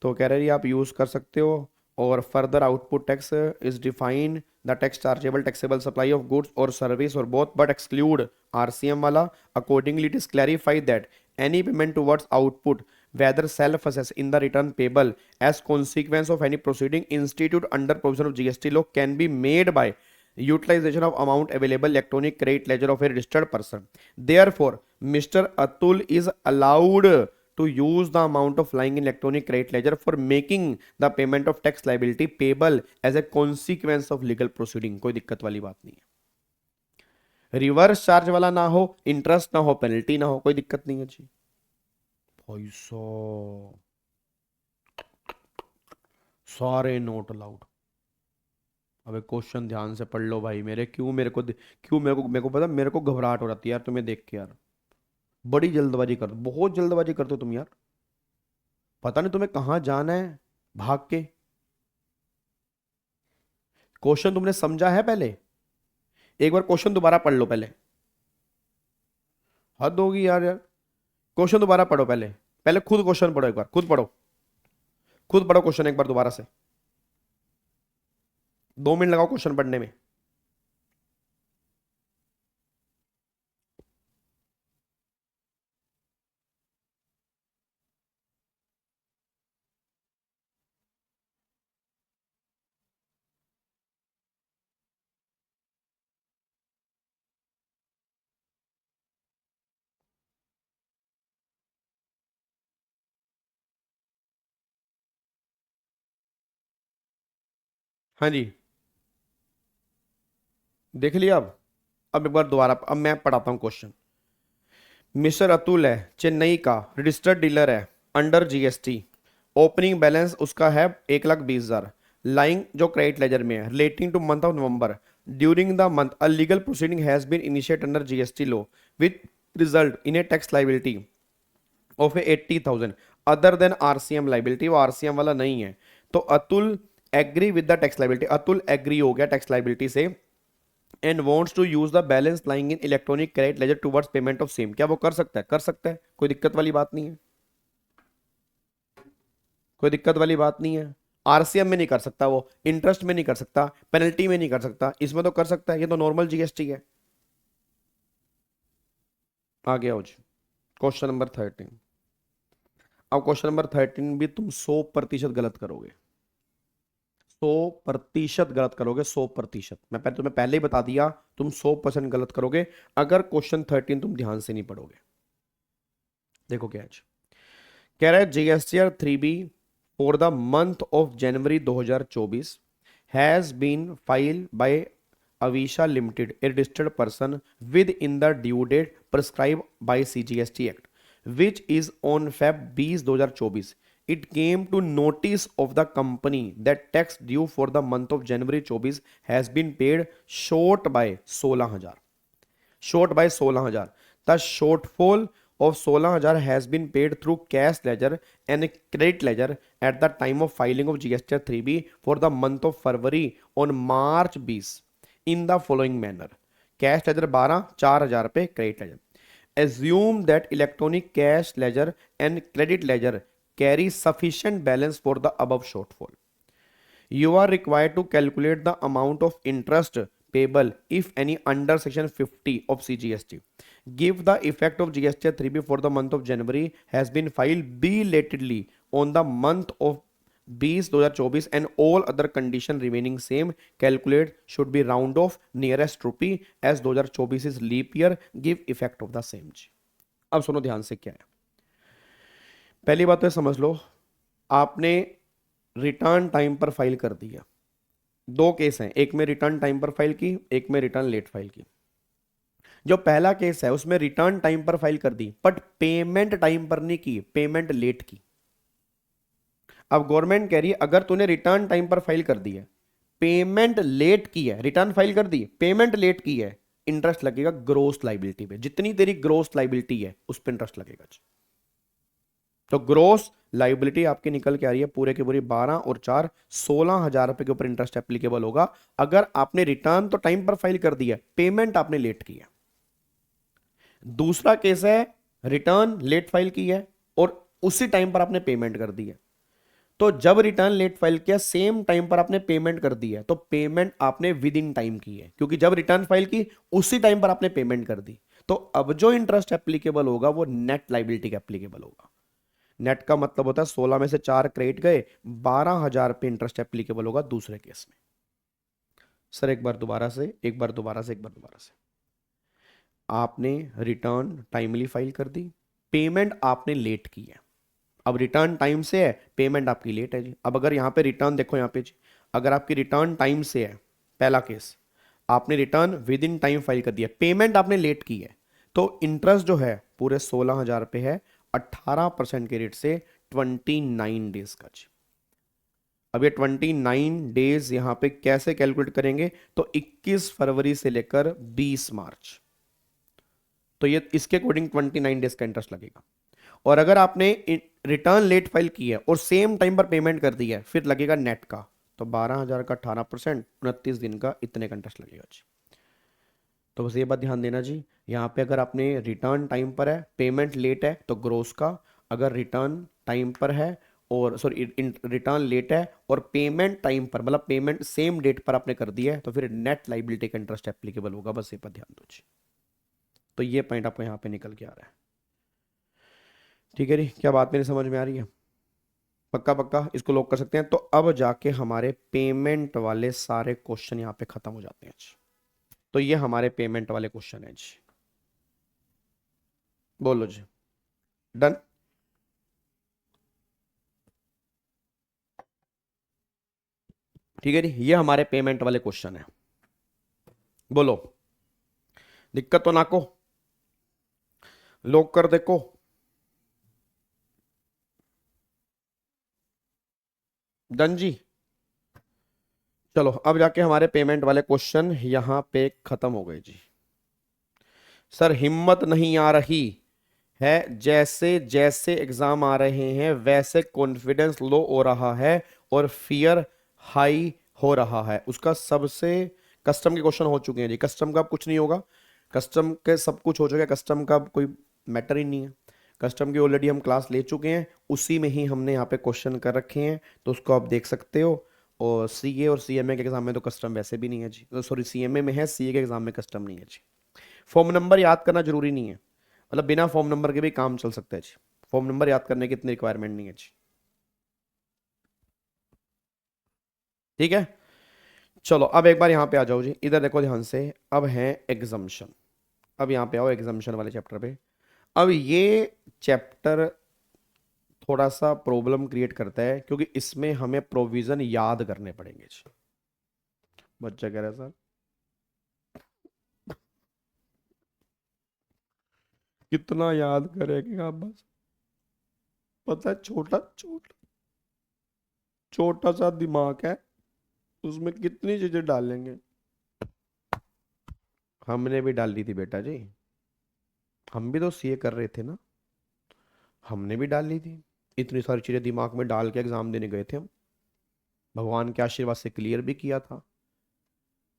तो कह रहे हैं आप यूज कर सकते हो। और further output tax is define the tax chargeable taxable supply of goods और सर्विस और बोथ बट एक्सक्लूड आरसीएम वाला। Accordingly it is clarified that any payment towards output whether self-assessed in the return payable as consequence of any proceeding instituted under provision of GST law can be made by utilization of amount available electronic credit ledger of a registered person. Therefore, Mr. Atul is allowed to use the amount of lying in electronic credit ledger for making the payment of tax liability payable as a consequence of legal proceeding. कोई दिक्कत वाली बात नहीं है, रिवर्स चार्ज वाला ना हो, इंटरेस्ट ना हो, पेनल्टी ना हो, कोई दिक्कत नहीं है जी। भाई सारे नोट अलाउड। अबे क्वेश्चन ध्यान से पढ़ लो भाई मेरे, क्यों मेरे को पता, मेरे को घबराहट हो जाती है यार तुम्हें देख के यार, बड़ी जल्दबाजी कर, बहुत जल्दबाजी करते हो तुम यार, पता नहीं तुम्हें कहां जाना है भाग के। क्वेश्चन तुमने समझा है पहले? एक बार क्वेश्चन दोबारा पढ़ लो पहले, हद होगी यार यार, क्वेश्चन दोबारा पढ़ो पहले, पहले खुद क्वेश्चन पढ़ो, एक बार खुद पढ़ो, खुद पढ़ो क्वेश्चन एक बार दोबारा से, 2 मिनट लगाओ क्वेश्चन पढ़ने में। हाँ जी, देख लिया। अब एक बार दोबारा, अब मैं पढ़ाता हूं क्वेश्चन। मिस्टर अतुल है, चेन्नई का, रजिस्टर्ड डीलर है, अंडर जीएसटी, ओपनिंग बैलेंस उसका है 1,20,000, लाइंग जो क्रेडिट लेजर में है, relating to month of November, during the month a legal proceeding has been initiate under GST law with result in a tax liability of 80,000 other than RCM liability. वो आरसीएम वाला नहीं है, तो Atul agree with the tax liability, Atul agree हो गया टैक्स लाइबिलिटी से, and wants to use the balance lying in electronic credit ledger towards payment of same. क्या वो कर सकता है? कर सकता है, कोई दिक्कत वाली बात नहीं है, कोई दिक्कत वाली बात नहीं है। आरसीएम में नहीं कर सकता, वो इंटरेस्ट में नहीं कर सकता, पेनल्टी में नहीं कर सकता, इसमें तो कर सकता है, ये तो नॉर्मल जीएसटी है। आगे आओ जी, क्वेश्चन नंबर 13। अब क्वेश्चन नंबर 13 भी तुम 100% गलत करोगे, 100% गलत करोगे, 100%। मैं तुम्हें पहले ही बता दिया, तुम 100% गलत करोगे अगर क्वेश्चन 13 तुम ध्यान से नहीं पढ़ोगे। देखो क्या आज कह रहा है, GSTR 3B for the month of January 2024 has been file by Avisha limited, a registered person within the due date prescribe by CGST act which is on Feb 20, 2024. It came to notice of the company that tax due for the month of January 24 has been paid short by 16,000. Short by 16,000. The shortfall of 16,000 has been paid through cash ledger and credit ledger at the time of filing of GST 3B for the month of February on March 20 in the following manner. Cash ledger 12, 4,000 पे credit ledger. Assume that electronic cash ledger and credit ledger carry sufficient balance for the above shortfall. You are required to calculate the amount of interest payable, if any, under section 50 of CGST. Give the effect of GST 3B for the month of January has been filed belatedly on the month of 2024 and all other condition remaining same. Calculate should be round off nearest rupee as 2024 is leap year. Give effect of the same. अब सुनो ध्यान से क्या है। पहली बात तो समझ लो, आपने रिटर्न टाइम पर फाइल कर दिया। 2 केस हैं, एक में रिटर्न टाइम पर फाइल की, एक में रिटर्न लेट फाइल की। जो पहला केस है उसमें रिटर्न टाइम पर फाइल कर दी, बट पेमेंट टाइम पर नहीं की, पेमेंट लेट की। अब गवर्नमेंट कह रही है अगर तूने रिटर्न टाइम पर फाइल कर दी है, पेमेंट लेट की है, रिटर्न फाइल कर दी, पेमेंट लेट की है, इंटरेस्ट लगेगा ग्रोस लाइबिलिटी पे, जितनी तेरी ग्रोस लाइबिलिटी है उस पर इंटरेस्ट लगेगा। तो ग्रोस लाइबिलिटी आपकी निकल के आ रही है पूरे की पूरी 12 और 4 16,000 रुपए के ऊपर इंटरेस्ट एप्लीकेबल होगा अगर आपने रिटर्न तो टाइम पर फाइल कर दिया, पेमेंट आपने लेट की है। दूसरा केस है रिटर्न लेट फाइल की है और उसी टाइम पर आपने पेमेंट कर दी है। तो जब रिटर्न लेट फाइल किया सेम टाइम पर आपने पेमेंट कर दी है तो पेमेंट आपने विद इन टाइम की है, क्योंकि जब रिटर्न फाइल की उसी टाइम पर आपने पेमेंट कर दी। तो अब जो इंटरेस्ट एप्लीकेबल होगा वो नेट लाइबिलिटी का एप्लीकेबल होगा। नेट का मतलब होता है 16 में से 4 क्रेडिट गए, 12,000 पे इंटरेस्ट एप्लीकेबल होगा दूसरे केस में। सर एक बार दोबारा से, एक बार दोबारा से, एक बार दोबारा से। आपने रिटर्न टाइमली फाइल कर दी, पेमेंट आपने लेट की है। अब रिटर्न टाइम से है, पेमेंट आपकी लेट है जी। अब अगर यहाँ पे रिटर्न देखो, यहाँ पे जी अगर आपकी रिटर्न टाइम से है, पहला केस आपने return with in time file कर दिया, पेमेंट आपने लेट की है, तो इंटरेस्ट जो है पूरे 16,000 पे है 18% के रेट से 29 डेज का जी। अब ये 29 डेज यहां पे कैसे कैलकुलेट करेंगे, तो 21 फरवरी से लेकर 20 मार्च, तो ये इसके अकॉर्डिंग 29 डेज का इंटरेस्ट लगेगा। और अगर आपने रिटर्न लेट फाइल की है और सेम टाइम पर पेमेंट कर दी है, फिर लगेगा नेट का, तो 12,000 का 18% 29 दिन का इतने का इंटरेस्ट लगेगा जी। तो बस ये बात ध्यान देना जी, यहाँ पे अगर आपने रिटर्न टाइम पर है, पेमेंट लेट है तो ग्रोस का, अगर रिटर्न टाइम पर है और सॉरी रिटर्न लेट है और पेमेंट टाइम पर मतलब पेमेंट सेम डेट पर आपने कर दिया है तो फिर नेट लाइबिलिटी का इंटरेस्ट एप्लीकेबल होगा। बस ये पर ध्यान दो जी। तो ये पॉइंट आपको यहाँ पे निकल के आ रहा है। ठीक है जी, क्या बात मेरी समझ में आ रही है? पक्का पक्का इसको लॉक कर सकते हैं। तो अब जाके हमारे पेमेंट वाले सारे क्वेश्चन यहाँ पे खत्म हो जाते हैं जी। तो ये हमारे पेमेंट वाले क्वेश्चन है जी। बोलो जी, डन। ठीक है जी, ये हमारे पेमेंट वाले क्वेश्चन है। बोलो, दिक्कत तो ना को, लॉक कर देखो। डन जी। चलो अब जाके हमारे पेमेंट वाले क्वेश्चन यहां पे खत्म हो गए जी। सर हिम्मत नहीं आ रही है, जैसे जैसे एग्जाम आ रहे हैं वैसे कॉन्फिडेंस लो हो रहा है और फियर हाई हो रहा है। उसका सबसे कस्टम के क्वेश्चन हो चुके हैं जी। कस्टम का अब कुछ नहीं होगा, कस्टम के सब कुछ हो चुका है, कस्टम का अब कोई मैटर ही नहीं है। कस्टम की ऑलरेडी हम क्लास ले चुके हैं, उसी में ही हमने यहाँ पे क्वेश्चन कर रखे हैं, तो उसको आप देख सकते हो। और सीए और सीएमए के एग्जाम में तो कस्टम वैसे भी नहीं है जी, सॉरी सीएमए में है, सीए के एग्जाम में कस्टम नहीं है जी। फॉर्म नंबर याद करना जरूरी नहीं है, मतलब बिना फॉर्म नंबर के भी काम चल सकता है जी। फॉर्म नंबर याद करने की इतनी रिक्वायरमेंट नहीं है जी। ठीक है, चलो अब एक बार यहाँ पे आ जाओ जी, इधर देखो ध्यान से। अब है एग्जम्पशन, अब यहाँ पे आओ एग्जम्पशन वाले चैप्टर पे। अब ये चैप्टर थोड़ा सा प्रॉब्लम क्रिएट करता है क्योंकि इसमें हमें प्रोविजन याद करने पड़ेंगे जी। बच्चा कह रहा है सर कितना याद करेगा, बस पता है छोटा छोटा छोटा सा दिमाग है, उसमें कितनी चीजें डालेंगे। हमने भी डाल दी थी बेटा जी, हम भी तो सीए कर रहे थे ना, हमने भी डाल ली थी। इतनी सारी चीजें दिमाग में डाल के एग्जाम देने गए थे हम, भगवान के आशीर्वाद से क्लियर भी किया था।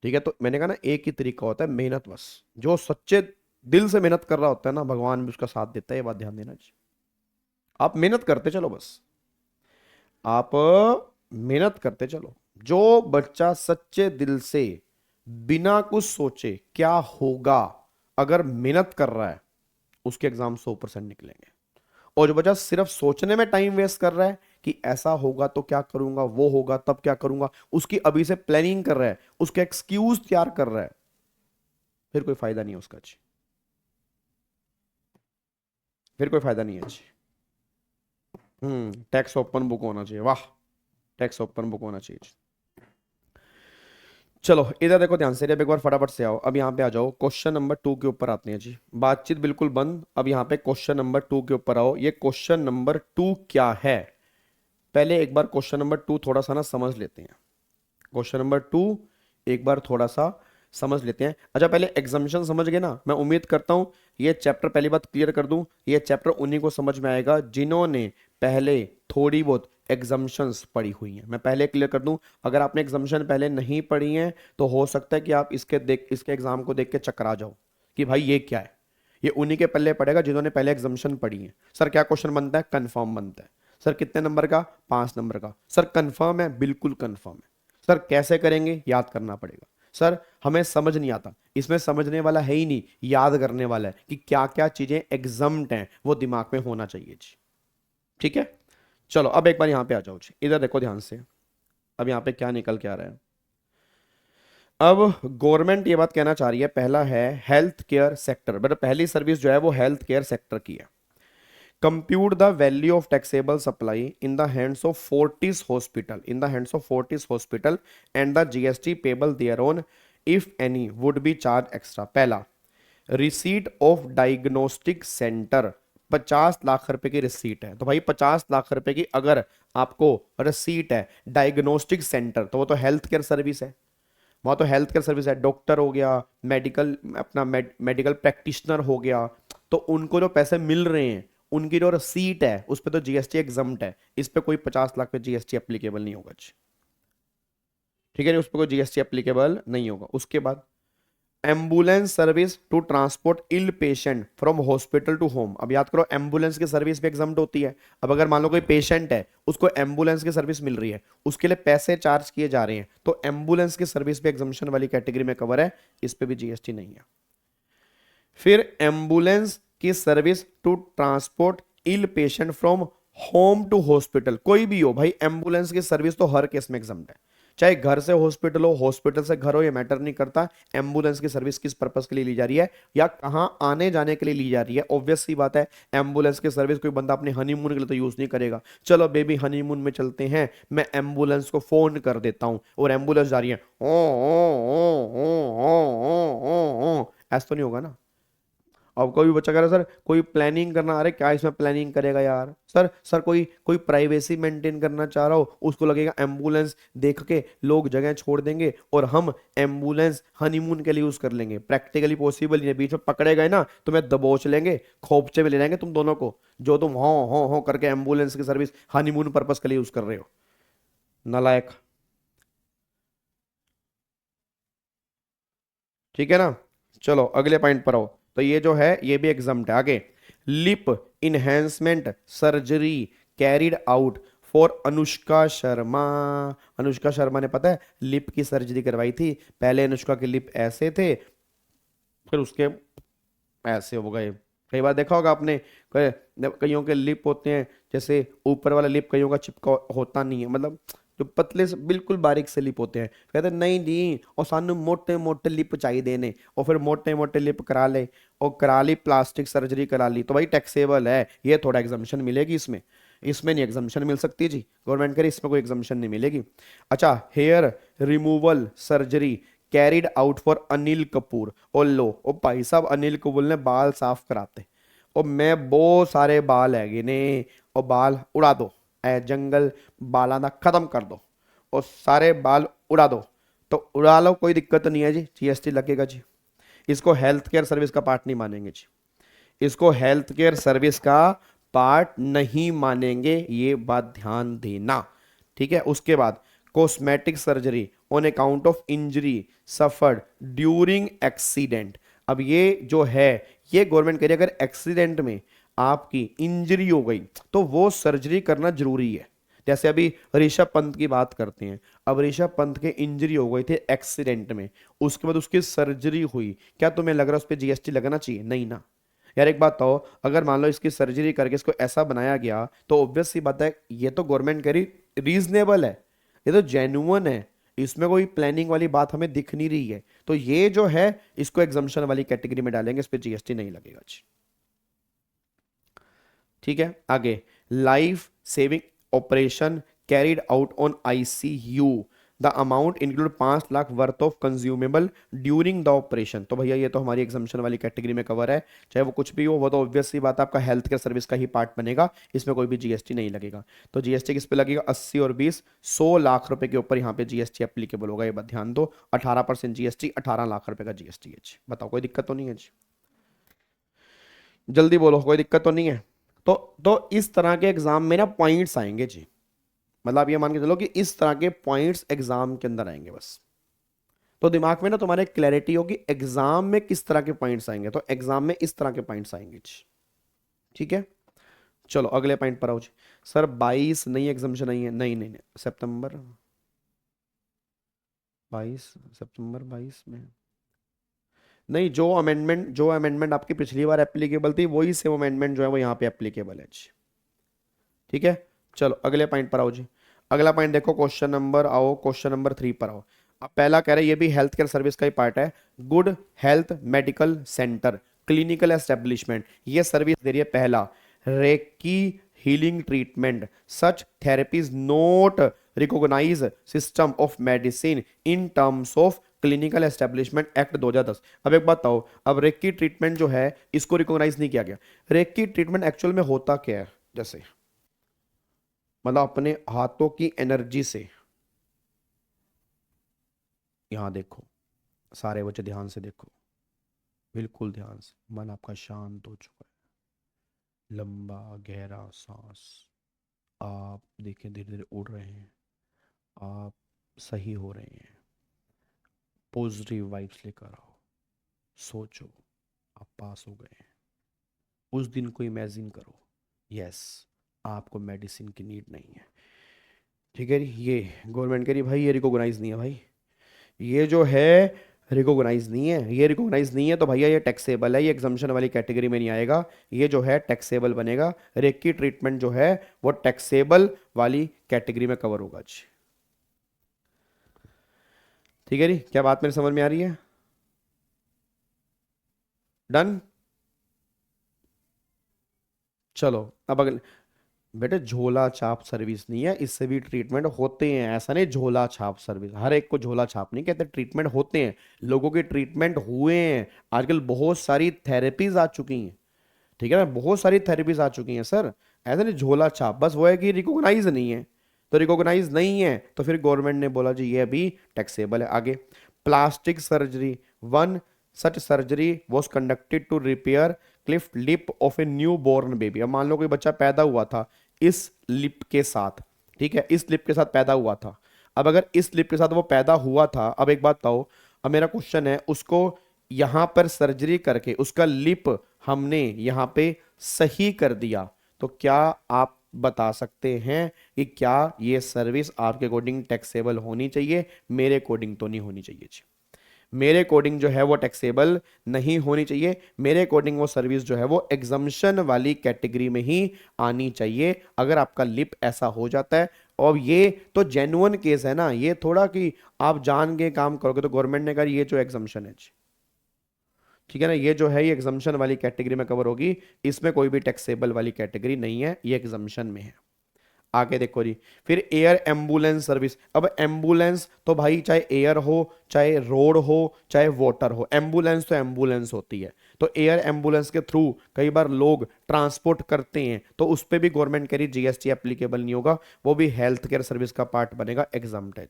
ठीक है, तो मैंने कहा ना एक ही तरीका होता है मेहनत, बस जो सच्चे दिल से मेहनत कर रहा होता है ना, भगवान भी उसका साथ देता है, ये बात ध्यान देना जी। आप मेहनत करते चलो, बस आप मेहनत करते चलो। जो बच्चा सच्चे दिल से बिना कुछ सोचे क्या होगा अगर मेहनत कर रहा है, उसके एग्जाम 100% निकलेंगे। और जो बच्चा सिर्फ सोचने में टाइम वेस्ट कर रहा है कि ऐसा होगा तो क्या करूंगा, वो होगा तब क्या करूंगा, उसकी अभी से प्लानिंग कर रहा है, उसके एक्सक्यूज तैयार कर रहा है, फिर कोई फायदा नहीं है उसका जी, फिर कोई फायदा नहीं है जी। टैक्स ओपन बुक होना चाहिए, वाह टैक्स ओपन बुक होना चाहिए। चलो इधर देखो ध्यान से, अब एक बार फटाफट से आओ। अब यहाँ पे आ जाओ, क्वेश्चन नंबर 2 के ऊपर आते हैं जी। बातचीत बिल्कुल बंद, अब यहाँ पे क्वेश्चन नंबर 2 के ऊपर आओ। ये क्वेश्चन नंबर 2 क्या है, पहले एक बार क्वेश्चन नंबर 2 थोड़ा सा ना समझ लेते हैं। क्वेश्चन नंबर 2 एक बार थोड़ा सा समझ लेते हैं। अच्छा पहले एग्जाम्पशन समझ गए ना, मैं उम्मीद करता हूं ये चैप्टर, पहली बात क्लियर कर दूं, ये चैप्टर उन्हीं को समझ में आएगा जिन्होंने पहले थोड़ी बहुत एग्जाम्पशंस पढ़ी हुई हैं। मैं पहले क्लियर कर दूं, अगर आपने एग्जाम्पशन पहले नहीं पढ़ी हैं तो हो सकता है कि आप इसके एग्जाम को देख के चकरा जाओ कि भाई ये क्या है। ये उन्हीं के पल्ले पड़ेगा जिन्होंने पहले एग्जाम्पशन पढ़ी है। सर क्या क्वेश्चन बनता है? कंफर्म बनता है। सर कितने नंबर का? 5 नंबर का। सर कंफर्म है? बिल्कुल कंफर्म है। सर कैसे करेंगे? याद करना पड़ेगा। सर हमें समझ नहीं आता, इसमें समझने वाला है ही नहीं, याद करने वाला है कि क्या क्या चीजें एग्जम्प्ट हैं, वो दिमाग में होना चाहिए जी। ठीक है, चलो अब एक बार यहां पे आ जाओ जी, इधर देखो ध्यान से। अब यहां पे क्या निकल के आ रहा है? अब गवर्नमेंट ये बात कहना चाह रही है, पहला है हेल्थ केयर सेक्टर, मतलब पहली सर्विस जो है वो हेल्थ केयर सेक्टर की है। Compute the value of taxable supply in the hands of Fortis hospital, in the hands of Fortis hospital and the GST payable thereon if any would be charge extra. पहला, receipt of diagnostic centre, 50 lakh रुपए की रिसीट है। तो भाई 50 लाख रुपए की अगर आपको रिसीट है डायग्नोस्टिक सेंटर, तो वो तो हेल्थ केयर सर्विस है, वहां तो हेल्थ केयर सर्विस है। डॉक्टर हो गया, मेडिकल अपना मेडिकल प्रैक्टिशनर हो गया, तो उनको जो पैसे मिल रहे हैं उनकी जो रसीट है उस पर तो जीएसटी एग्जम्प्ट है, इस पे कोई 50 लाख पे जीएसटी एप्लीकेबल नहीं होगा जी। ठीक है, उस पर कोई जीएसटी एप्लीकेबल नहीं होगा। उसके बाद ambulance service to transport ill patient from hospital to home. अब याद करो एम्बुलेंस की सर्विस भी एग्जम्प्ट होती है। अब अगर मान लो कोई पेशेंट है, उसको एम्बुलेंस की सर्विस मिल रही है, उसके लिए पैसे चार्ज किए जा रहे हैं, तो एम्बुलेंस की सर्विस भी एग्जम्पशन वाली कैटेगरी में कवर है, इस पे भी जीएसटी नहीं है। फिर एम्बुलेंस की service to transport ill patient from home to hospital, कोई भी हो भाई, एम्बुलेंस की सर्विस तो हर केस में एग्जम्प्ट है, चाहे घर से हॉस्पिटल हो, हॉस्पिटल से घर हो, ये मैटर नहीं करता। एम्बुलेंस की सर्विस किस पर्पस के लिए ली जा रही है या कहां आने जाने के लिए ली जा रही है, ऑब्वियस सी बात है। एम्बुलेंस की सर्विस कोई बंदा अपने हनीमून के लिए तो यूज नहीं करेगा। चलो बेबी हनीमून में चलते हैं, मैं एम्बुलेंस को फोन कर देता हूं और एम्बुलेंस जा रही है, ओ ओ ओ ओ ओ ओ, ऐसा तो नहीं होगा ना। अब कोई भी बच्चा कह रहा है सर कोई प्लानिंग करना, अरे क्या इसमें प्लानिंग करेगा यार। सर कोई कोई प्राइवेसी मेंटेन करना चाह रहा हो, उसको लगेगा एम्बुलेंस देख के लोग जगह छोड़ देंगे और हम एम्बुलेंस हनीमून के लिए यूज कर लेंगे। प्रैक्टिकली पॉसिबल नहीं है, बीच में पकड़े गए ना तुम्हें दबोच लेंगे, खोपचे में ले लेंगे तुम दोनों को, जो तुम हो करके एम्बुलेंस की सर्विस हनीमून पर्पस के लिए यूज कर रहे हो, नालायक। ठीक है ना, चलो अगले पॉइंट पर आओ। तो ये जो है ये भी एग्जम्प्ट है। आगे, lip enhancement surgery carried out for Anushka Sharma. Anushka Sharma ने पता है लिप की सर्जरी करवाई थी। पहले अनुष्का के लिप ऐसे थे, फिर उसके ऐसे हो गए। कई बार देखा होगा आपने, कईयों के लिप होते हैं जैसे ऊपर वाला लिप कईयों का चिपका होता नहीं है, मतलब जो पतले से बिल्कुल बारीक से लिप होते हैं। कहते नहीं नहीं, और सानू मोटे मोटे लिप चाहिए ने, और फिर मोटे मोटे लिप करा ले, और करा ली प्लास्टिक सर्जरी करा ली, तो भाई टैक्सेबल है, ये थोड़ा एग्जाम्पशन मिलेगी इसमें, इसमें नहीं एग्जाम्पशन मिल सकती जी, गवर्नमेंट करे इसमें कोई एग्जाम्पशन नहीं मिलेगी। अच्छा, hair removal surgery carried out for Anil Kapoor. और लो ओ भाई साहब, अनिल कपूर ने बाल साफ कराते, और मैं बहुत सारे बाल हैगे ने, और बाल उड़ा दो, ए जंगल बाला ना खत्म कर दो और सारे बाल उड़ा दो, तो उड़ा लो, कोई दिक्कत नहीं है जी, जीएसटी लगेगा जी। इसको हेल्थ केयर सर्विस का पार्ट नहीं मानेंगे जी, इसको हेल्थ केयर सर्विस का पार्ट नहीं मानेंगे, ये बात ध्यान देना। ठीक है, उसके बाद cosmetic surgery on account of injury suffered during accident. अब ये जो है ये गवर्नमेंट कह रही है अगर एक्सीडेंट में आपकी इंजरी हो गई तो वो सर्जरी करना जरूरी है। जैसे अभी ऋषभ पंत की बात करते हैं, अब ऋषभ पंत के इंजरी हो गई थी एक्सीडेंट में, उसके बाद उसकी सर्जरी हुई, क्या तुम्हें लग रहा है उस पर जीएसटी लगना चाहिए? नहीं ना यार। एक बात तो अगर मान लो इसकी सर्जरी करके इसको ऐसा बनाया गया तो ऑब्वियस सी बात है ये तो गवर्नमेंट कह रही रीजनेबल है, ये तो जेन्युइन है, इसमें कोई प्लानिंग वाली बात हमें दिख नहीं रही है, तो ये जो है इसको एग्जम्पशन वाली कैटेगरी में डालेंगे, इस पे जीएसटी नहीं लगेगा जी। ठीक है, आगे, life saving operation carried out on ICU the amount include 5 lakh worth of consumable during the operation. तो भैया ये तो हमारी एग्जाम्पशन वाली कैटेगरी में कवर है, चाहे वो कुछ भी हो, वो तो ऑब्वियस सी बात है आपका हेल्थ केयर सर्विस का ही पार्ट बनेगा, इसमें कोई भी जीएसटी नहीं लगेगा। तो जीएसटी किस पे लगेगा, 80 और 20, 100 लाख रुपए के ऊपर यहाँ पे जीएसटी एप्लीकेबल होगा, ये बात ध्यान दो। 18% जीएसटी, 18 लाख रुपए का जीएसटी है जी। बताओ कोई दिक्कत तो नहीं है जी, जल्दी बोलो, कोई दिक्कत तो नहीं है। तो इस तरह के एग्जाम में ना पॉइंट्स आएंगे जी, मतलब आप ये मान के चलो कि इस तरह के पॉइंट्स एग्जाम के अंदर आएंगे बस। तो दिमाग में ना तुम्हारे क्लैरिटी होगी एग्जाम में किस तरह के पॉइंट्स आएंगे, तो एग्जाम में इस तरह के पॉइंट्स आएंगे जी, ठीक है। चलो अगले पॉइंट पर आओ जी। सर 22 नई एग्जाम्शन आई है, नहीं नहीं नहीं, सितंबर 22, सितंबर 22 में नहीं, जो अमेंडमेंट आपकी पिछली बार एप्लीकेबल थी वही सेम अमेंडमेंट जो है वो यहाँ पे एप्लीकेबल है जी, ठीक है। चलो अगले पॉइंट पर आओ जी। अगला पॉइंट देखो, क्वेश्चन नंबर 3 पर आओ। अब पहला कह रहे हैं ये भी हेल्थ केयर सर्विस का ही पार्ट है, good health medical centre clinical establishment, ये सर्विस दे रही है। पहला, reiki healing treatment, such therapies not recognise system of medicine in terms of clinical establishment act 2010। अब एक बात बताओ, अब रेकी ट्रीटमेंट जो है इसको रिकॉग्नाइज नहीं किया गया। रेकी ट्रीटमेंट एक्चुअल में होता क्या है, जैसे मतलब अपने हाथों की एनर्जी से, यहां देखो सारे बच्चे ध्यान से देखो, बिल्कुल ध्यान से, मन आपका शांत हो चुका है, लंबा गहरा सांस, आप देखिए धीरे धीरे उड़ रहे हैं, आप सही हो रहे हैं, पॉजिटिव वाइब्स लेकर आओ, सोचो आप पास हो गए हैं। उस दिन को इमेजिन करो, यस आपको मेडिसिन की नीड नहीं है, ठीक है। ये गवर्नमेंट कह रही भाई ये रिकॉग्नाइज नहीं है, भाई ये जो है रिकॉग्नाइज नहीं है, ये रिकॉग्नाइज नहीं है तो भैया ये टैक्सेबल है, ये एग्जाम्पशन वाली कैटेगरी में नहीं आएगा, ये जो है टैक्सेबल बनेगा। रेकी ट्रीटमेंट जो है वो टैक्सेबल वाली कैटेगरी में कवर होगा जी, ठीक है जी। क्या बात मेरे समझ में आ रही है, डन। चलो अब अगले, बेटे झोला छाप सर्विस नहीं है, इससे भी ट्रीटमेंट होते हैं, ऐसा नहीं झोला छाप सर्विस, हर एक को झोला छाप नहीं कहते, ट्रीटमेंट होते हैं, लोगों के ट्रीटमेंट हुए हैं। आजकल बहुत सारी थेरेपीज आ चुकी हैं, ठीक है ना, बहुत सारी थेरेपीज आ चुकी हैं सर, ऐसा नहीं झोला छाप, बस वो है कि रिकॉग्नाइज नहीं है, तो रिकॉग्नाइज नहीं है तो फिर गवर्नमेंट ने बोला जी ये भी टैक्सेबल है। आगे, plastic surgery, one such surgery was conducted to repair cleft lip of a newborn baby. अब मान लो कोई बच्चा पैदा हुआ था इस लिप के साथ, ठीक है, इस लिप के साथ पैदा हुआ था। अब अगर इस लिप के साथ वो पैदा हुआ था, अब एक बात बताओ, अब मेरा क्वेश्चन है, उसको यहां पर सर्जरी करके उसका लिप हमने यहां पे सही कर दिया, तो क्या आप बता सकते हैं कि क्या ये सर्विस आपके अकॉर्डिंग टैक्सेबल होनी चाहिए? मेरे अकॉर्डिंग तो नहीं होनी चाहिए जी, मेरे अकॉर्डिंग जो है वो टैक्सेबल नहीं होनी चाहिए, मेरे अकॉर्डिंग वो सर्विस जो है वो एग्जम्पशन वाली कैटेगरी में ही आनी चाहिए अगर आपका लिप ऐसा हो जाता है। और ये तो जेन्युइन केस है ना, ये थोड़ा कि आप जान के काम करोगे, तो गवर्नमेंट ने कहा ये जो एग्जम्पशन है जी, ठीक है ना, ये जो है ये एग्जम्पशन वाली कैटेगरी में कवर होगी, इसमें कोई भी टैक्सेबल वाली कैटेगरी नहीं है, ये एग्जम्पशन में है। आगे देखो जी, फिर एयर एम्बुलेंस सर्विस। अब एम्बुलेंस तो भाई चाहे एयर हो, चाहे रोड हो, चाहे वाटर हो, एम्बुलेंस तो एम्बुलेंस होती है। तो एयर एम्बुलेंस के थ्रू कई बार लोग ट्रांसपोर्ट करते हैं, तो उस पर भी गवर्नमेंट कह रही जीएसटी एप्लीकेबल नहीं होगा, वो भी हेल्थ केयर सर्विस का पार्ट बनेगा, एग्जाम्प्ट है।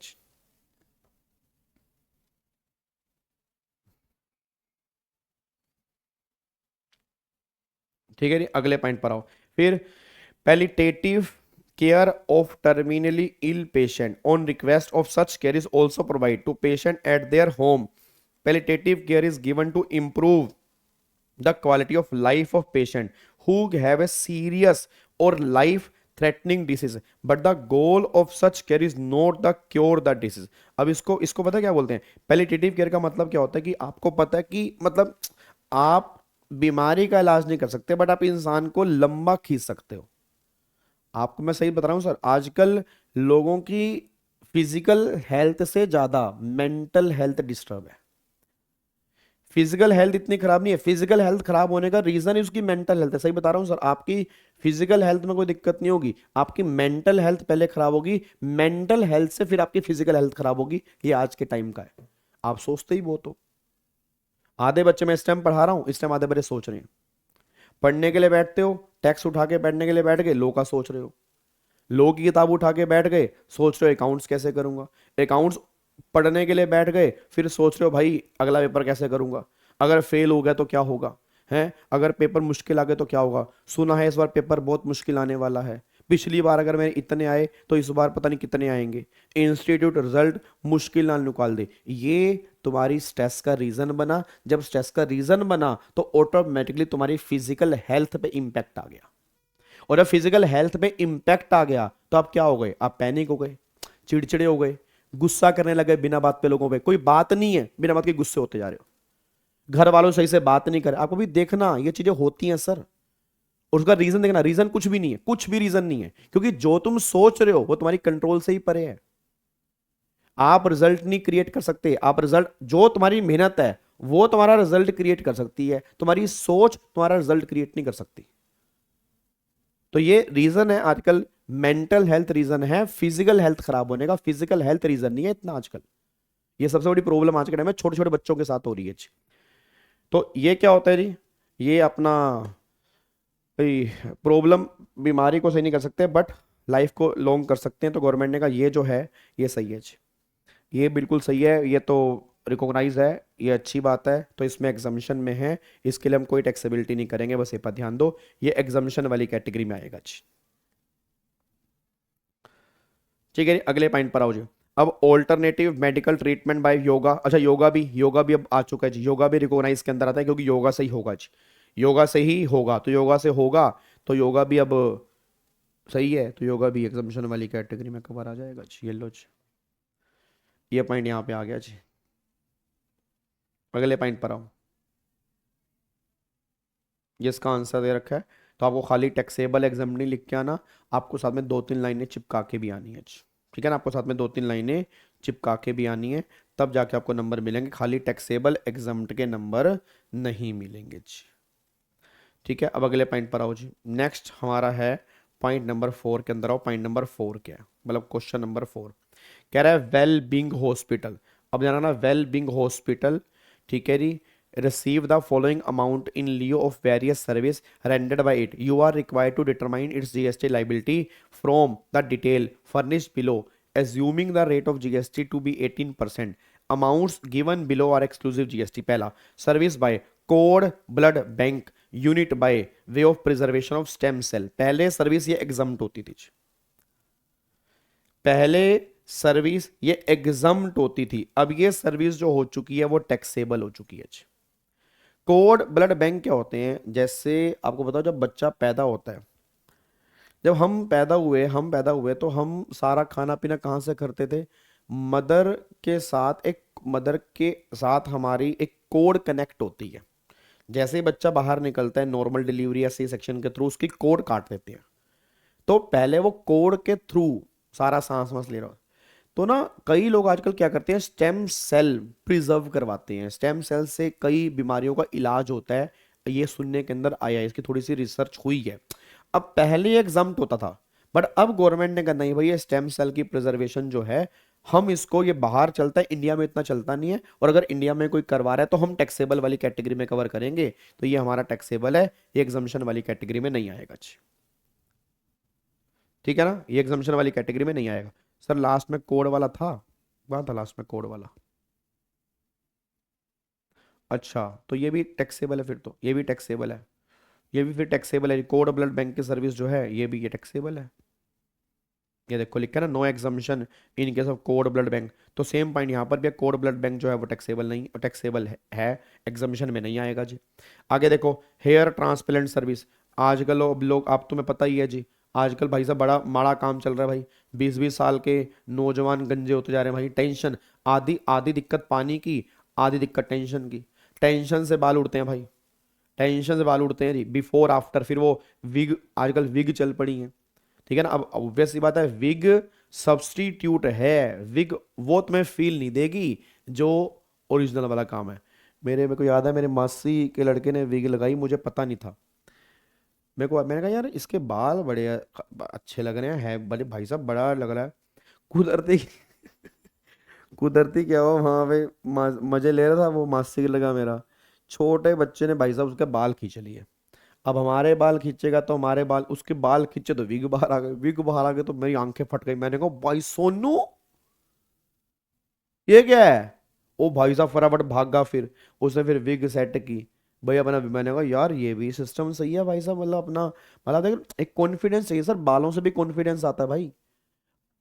ठीक है जी, अगले पॉइंट पर आओ। फिर palliative care of terminally ill patient on request of such care is also provided to patient at their home. Palliative care is given to improve the quality of life of patient who have a serious or life threatening disease, but the goal of such care is not the cure the disease. अब इसको पता है क्या बोलते हैं? पैलिएटिव केयर का मतलब क्या होता है कि आपको पता है कि मतलब आप बीमारी का इलाज नहीं कर सकते, बट आप इंसान को लंबा खींच सकते हो। आपको मैं सही बता रहा हूं सर, आजकल लोगों की फिजिकल हेल्थ से ज्यादा मेंटल हेल्थ डिस्टर्ब है। फिजिकल हेल्थ इतनी खराब नहीं है, फिजिकल हेल्थ खराब होने का रीजन ही उसकी मेंटल हेल्थ है। सही बता रहा हूं सर, आपकी फिजिकल हेल्थ में कोई दिक्कत नहीं होगी, आपकी मेंटल हेल्थ पहले खराब होगी, मेंटल हेल्थ से फिर आपकी फिजिकल हेल्थ खराब होगी। ये आज के टाइम का है। आप सोचते ही बहुत हो। आधे बच्चे मैं इस टाइम पढ़ा रहा हूं, इस टाइम आधे बच्चे सोच रहे हैं। पढ़ने के लिए बैठते हो, टेक्स्ट उठा के बैठने के लिए बैठ गए, लो का सोच रहे हो। लो की किताब उठा के बैठ गए, सोच रहे हो अकाउंट्स कैसे करूंगा। अकाउंट्स पढ़ने के लिए बैठ गए, फिर सोच रहे हो भाई अगला पेपर कैसे करूंगा, अगर फेल हो गया तो क्या होगा, है अगर पेपर मुश्किल आ गए तो क्या होगा। सुना है इस बार पेपर बहुत मुश्किल आने वाला है, पिछली बार अगर मेरे इतने आए तो इस बार पता नहीं कितने आएंगे, इंस्टीट्यूट रिजल्ट मुश्किल ना निकाल दे। ये तुम्हारी स्ट्रेस का रीजन बना। जब स्ट्रेस का रीजन बना तो ऑटोमेटिकली तुम्हारी फिजिकल हेल्थ पे इंपैक्ट आ गया, और जब फिजिकल हेल्थ पे इंपैक्ट आ गया तो आप क्या हो गए, आप पैनिक हो गए, चिड़चिड़े हो गए, गुस्सा करने लगे बिना बात पे लोगों पे। कोई बात नहीं है, बिना बात के गुस्से होते जा रहे हो, घर वालों सही से बात नहीं करे। आपको भी देखना ये चीजें होती हैं सर, और उसका रीजन देखना, रीजन कुछ भी नहीं है, कुछ भी रीजन नहीं है, क्योंकि जो तुम सोच रहे हो वो तुम्हारी कंट्रोल से ही परे है। आप रिजल्ट नहीं क्रिएट कर सकते, आप रिजल्ट, जो तुम्हारी मेहनत है वो तुम्हारा रिजल्ट क्रिएट कर सकती है, तुम्हारी सोच तुम्हारा रिजल्ट क्रिएट नहीं कर सकती। तो ये रीजन है आजकल, मेंटल हेल्थ रीजन है फिजिकल हेल्थ खराब होने का, फिजिकल हेल्थ रीजन नहीं है इतना आजकल। ये सबसे बड़ी प्रॉब्लम आज के टाइम में छोटे छोटे बच्चों के साथ हो रही है जी। तो ये क्या होता है जी, ये अपना प्रॉब्लम, बीमारी को सही नहीं कर सकते बट लाइफ को लॉन्ग कर सकते हैं। तो गवर्नमेंट ने कहा ये जो है ये सही है जी, ये बिल्कुल सही है, ये तो रिकॉग्नाइज है, ये अच्छी बात है। तो इसमें एग्जामिशन में है, इसके लिए हम कोई टैक्सेबिलिटी नहीं करेंगे, बस ये पर ध्यान दो, ये एग्जामिशन वाली कैटेगरी में आएगा जी। ठीक है, अगले पॉइंट पर आओ जी। अब alternative medical treatment bye yoga. अच्छा योगा भी अब आ चुका है जी, योगा भी रिकॉग्नाइज के अंदर आता है, क्योंकि योगा से ही होगा जी, योगा से ही होगा, तो योगा से होगा तो योगा भी अब सही है, तो योगा भी एग्जामिशन वाली कैटेगरी में कवर आ जाएगा जी। ये लो जी, ये पॉइंट यहाँ पे आ गया जी। अगले पॉइंट पर आओ, जिसका आंसर दे रखा है, तो आपको खाली टैक्सेबल एग्जाम नहीं लिख के आना, आपको साथ में 2-3 लाइनें चिपका के भी आनी है जी। ठीक है ना, आपको साथ में 2-3 लाइनें चिपका के भी आनी है, तब जाके आपको नंबर मिलेंगे, खाली टैक्सेबल एग्जाम के नंबर नहीं मिलेंगे जी। ठीक है, अब अगले पॉइंट पर आओ जी। नेक्स्ट हमारा है पॉइंट नंबर 4 के अंदर आओ। पॉइंट नंबर 4 क्या है, मतलब क्वेश्चन नंबर 4 कह रहा है वेल बींग हॉस्पिटल। अब जाना ना, वेल बींग हॉस्पिटल, ठीक है जी, receive the following amount in lieu of various service rendered by it. You are required to determine its GST liability from the detail furnished below, assuming the rate of GST to be 18%. Amounts given below are exclusive GST. पहला, service by cord blood bank unit by way of preservation of stem cell. पहले सर्विस ये exempt होती थी, पहले सर्विस ये एग्जम्प्ट होती थी, अब ये सर्विस जो हो चुकी है वो टैक्सेबल हो चुकी है। कोड ब्लड बैंक क्या होते हैं, जैसे आपको बताओ, जब बच्चा पैदा होता है, जब हम पैदा हुए तो हम सारा खाना पीना कहाँ से करते थे, मदर के साथ, एक मदर के साथ हमारी एक कोड कनेक्ट होती है। जैसे ही बच्चा बाहर निकलता है नॉर्मल डिलीवरी या सी सेक्शन के थ्रू, उसकी कोड काट देते हैं, तो पहले वो कोड के थ्रू सारा सांस वांस ले रहा हो। तो ना कई लोग आजकल क्या करते हैं, स्टेम सेल प्रिजर्व करवाते हैं, स्टेम सेल से कई बीमारियों का इलाज होता है, ये सुनने के अंदर आया है, इसकी थोड़ी सी रिसर्च हुई है। अब पहले एग्जाम्प्ट होता था, बट अब गवर्नमेंट ने कहा नहीं भाई, ये स्टेम सेल की प्रिजर्वेशन जो है, हम इसको, ये बाहर चलता है, इंडिया में इतना चलता नहीं है, और अगर इंडिया में कोई करवा रहा है तो हम टैक्सेबल वाली कैटेगरी में कवर करेंगे, तो ये हमारा टैक्सेबल है, ये एग्जाम्पशन वाली कैटेगरी में नहीं आएगा। ठीक है ना, ये एग्जाम्पशन वाली कैटेगरी में नहीं आएगा। सर लास्ट में कोड वाला था, वहां था लास्ट में कोड वाला, अच्छा तो ये भी टैक्सेबल है, फिर तो ये भी टैक्सेबल है, ये भी फिर टैक्सेबल है। कोड ब्लड बैंक की सर्विस जो है ये भी, ये टैक्सेबल है। ये देखो लिखा है ना, no exemption in case of cord blood bank, तो सेम पॉइंट यहाँ पर भी, कोड ब्लड बैंक जो है वो टैक्सेबल नहीं, टैक्सेबल है, एग्जाम्पशन में नहीं आएगा जी। आगे देखो, हेयर ट्रांसप्लांट सर्विस, आजकल लोग, आप तुम्हें पता ही है जी, आजकल भाई साहब बड़ा माड़ा काम चल रहा है भाई, 20-20 साल के नौजवान गंजे होते जा रहे हैं भाई। टेंशन, आधी दिक्कत पानी की, आधी दिक्कत टेंशन की, टेंशन से बाल उड़ते हैं भाई, टेंशन से बाल उड़ते हैं जी, बिफोर आफ्टर, फिर वो विग, आजकल विग चल पड़ी है, ठीक है ना। अब ऑब्वियस सी बात है, विग सब्सटीट्यूट है, विग वो तुम्हें फील नहीं देगी जो ओरिजिनल वाला काम है। मेरे को याद है, मेरे मासी के लड़के ने विग लगाई, मुझे पता नहीं था, मैंने कहा यार इसके बाल बड़े अच्छे लग रहे हैं, बड़े भाई साहब बड़ा लग रहा है। कुदरती कुदरती क्या हुआ वहां पे, मजे ले रहा था वो, मासी लगा मेरा, छोटे बच्चे ने भाई साहब उसके बाल खींच लिए। अब हमारे बाल खींचेगा तो हमारे बाल, उसके बाल खींचे तो विग बाहर आ गए, विग बाहर आ गए तो मेरी आंखें फट गई। मैंने कहा भाई सोनू ये क्या है। ओ भाई साहब फटाफट भागा, फिर उसने फिर विग सेट की भाई अपना। मैंने कहा यार ये भी सिस्टम सही है भाई साहब, मतलब अपना, मतलब देख एक कॉन्फिडेंस चाहिए सर, बालों से भी कॉन्फिडेंस आता है भाई।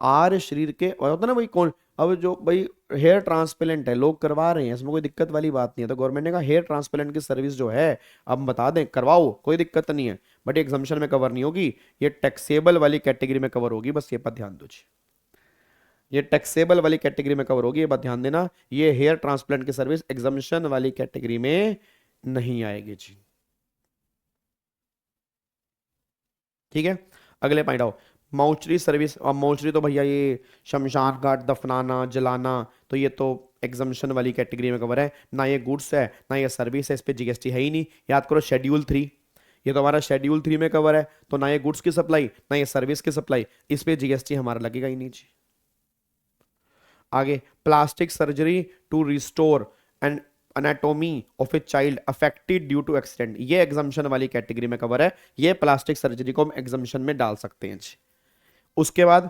आर शरीर के और होता है ना भाई कौन, अब जो भाई हेयर ट्रांसप्लांट है लोग करवा रहे हैं, इसमें कोई दिक्कत वाली बात नहीं है। तो गवर्नमेंट ने कहा हेयर ट्रांसप्लांट की सर्विस जो है अब हम बता दें करवाओ, कोई दिक्कत नहीं है, बट एग्जामिशन में कवर नहीं होगी, ये टैक्सेबल वाली कैटेगरी में कवर होगी, बस ये पर ध्यान दो जी। ये टैक्सेबल वाली कैटेगरी में कवर होगी, ये बात ध्यान देना। ये हेयर ट्रांसप्लांट की सर्विस एग्जामिशन वाली कैटेगरी में नहीं आएगी जी। ठीक है, अगले पॉइंट आओ। माउचरी सर्विस, और माउचरी तो भैया ये शमशान घाट दफनाना जलाना, तो ये तो एग्जामिशन वाली कैटेगरी में कवर है ना। ये गुड्स है ना ये सर्विस है, इस पे जीएसटी है ही नहीं। याद करो शेड्यूल 3, ये तो हमारा शेड्यूल 3 में कवर है, तो ना ये गुड्स की सप्लाई ना ये सर्विस की सप्लाई, इस पे जीएसटी हमारा लगेगा ही नहीं जी। आगे, plastic surgery to restore and anatomy of a child affected due to accident, ये एग्जामिशन वाली कैटेगरी में कवर है, ये प्लास्टिक सर्जरी को हम एग्जामिशन में डाल सकते हैं जी। उसके बाद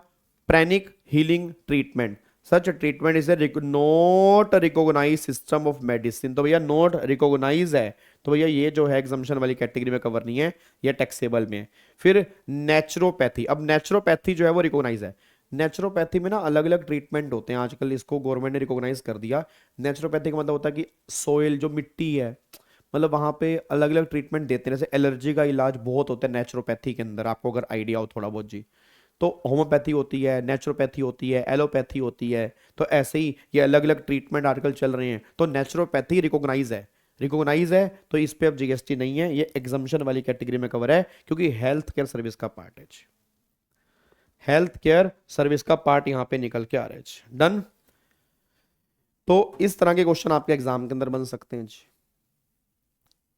pranic healing treatment, such treatment is a not recognise system of medicine, तो भैया नॉट रिकॉग्नाइज है, तो भैया ये जो है एग्जामिशन वाली कैटेगरी में कवर नहीं है, ये टैक्सेबल में है। फिर नेचुरोपैथी, अब नेचुरोपैथी जो है वो रिकॉग्नाइज है। नेचुरोपैथी में ना अलग अलग ट्रीटमेंट होते हैं, आजकल इसको गवर्नमेंट ने रिकॉग्नाइज कर दिया। नेचुरोपैथी का मतलब होता है कि सोइल जो मिट्टी है, मतलब वहां पे अलग अलग ट्रीटमेंट देते हैं, जैसे एलर्जी का इलाज बहुत होता है नेचुरोपैथी के अंदर, आपको अगर आइडिया हो थोड़ा बहुत जी। तो होम्योपैथी होती है, नेचुरोपैथी होती है, एलोपैथी होती है, तो ऐसे ही ये अलग अलग ट्रीटमेंट आजकल चल रहे हैं। तो नेचुरोपैथी रिकॉग्नाइज है, रिकॉग्नाइज है, तो इस पे अब जीएसटी नहीं है, ये एग्जामिशन वाली कैटेगरी में कवर है, क्योंकि हेल्थ केयर सर्विस का पार्ट है। हेल्थ केयर सर्विस का पार्ट यहां पे निकल के आ रहा है। डन। तो इस तरह के क्वेश्चन आपके एग्जाम के अंदर बन सकते हैं जी।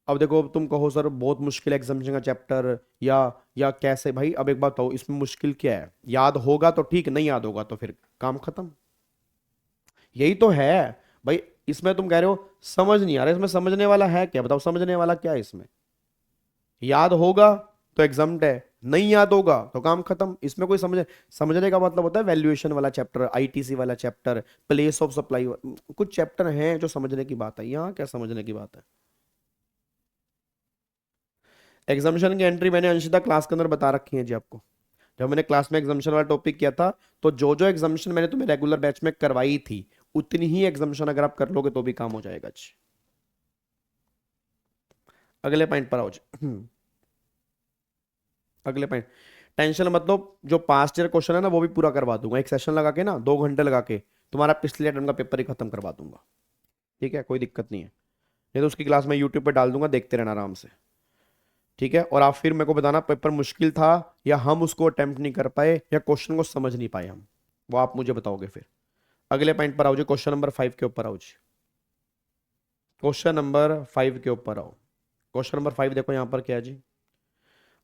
अब देखो तुम कहो सर बहुत मुश्किल एग्जामिनेशन का चैप्टर, या कैसे भाई, अब एक बात बताओ इसमें मुश्किल क्या है, याद होगा तो ठीक, नहीं याद होगा तो फिर काम खत्म, यही तो है भाई। इसमें तुम कह रहे हो समझ नहीं आ रहा, इसमें समझने वाला है क्या, बताओ समझने वाला क्या है इसमें। याद होगा तो एग्जाम्ड है, नहीं याद होगा तो काम खत्म। इसमें कोई समझने का मतलब होता है वैल्यूएशन वाला चैप्टर, आईटीसी वाला चैप्टर, प्लेस ऑफ सप्लाई, कुछ चैप्टर हैं जो समझने की बात है, यहाँ क्या समझने की बात है। एग्जामिशन की एंट्री मैंने अंशिता क्लास के अंदर बता रखी है जी आपको, जब मैंने क्लास में एग्जामिशन वाला टॉपिक किया था, तो जो जो एग्जामिशन मैंने तुम्हें रेगुलर बैच में करवाई थी उतनी ही एग्जामिशन अगर आप कर लोगे तो भी काम हो जाएगा जी। अगले पॉइंट पर आओ जी। अगले पॉइंट, टेंशन मतलब जो पास्ट ईयर क्वेश्चन है ना वो भी पूरा करवा दूंगा, एक सेशन लगा के ना 2 घंटे लगा के तुम्हारा पिछले टर्म का पेपर ही खत्म करवा दूंगा। ठीक है, कोई दिक्कत नहीं है, नहीं तो उसकी क्लास में यूट्यूब पे डाल दूंगा, देखते रहना आराम से। ठीक है, और आप फिर मेरे को बताना पेपर मुश्किल था या हम उसको अटेम्प्ट नहीं कर पाए या क्वेश्चन को समझ नहीं पाए हम, वो आप मुझे बताओगे फिर। अगले पॉइंट पर आओ जी, क्वेश्चन नंबर 5 के ऊपर आओ जी। क्वेश्चन नंबर 5 के ऊपर आओ। क्वेश्चन नंबर 5 देखो यहाँ पर क्या है जी।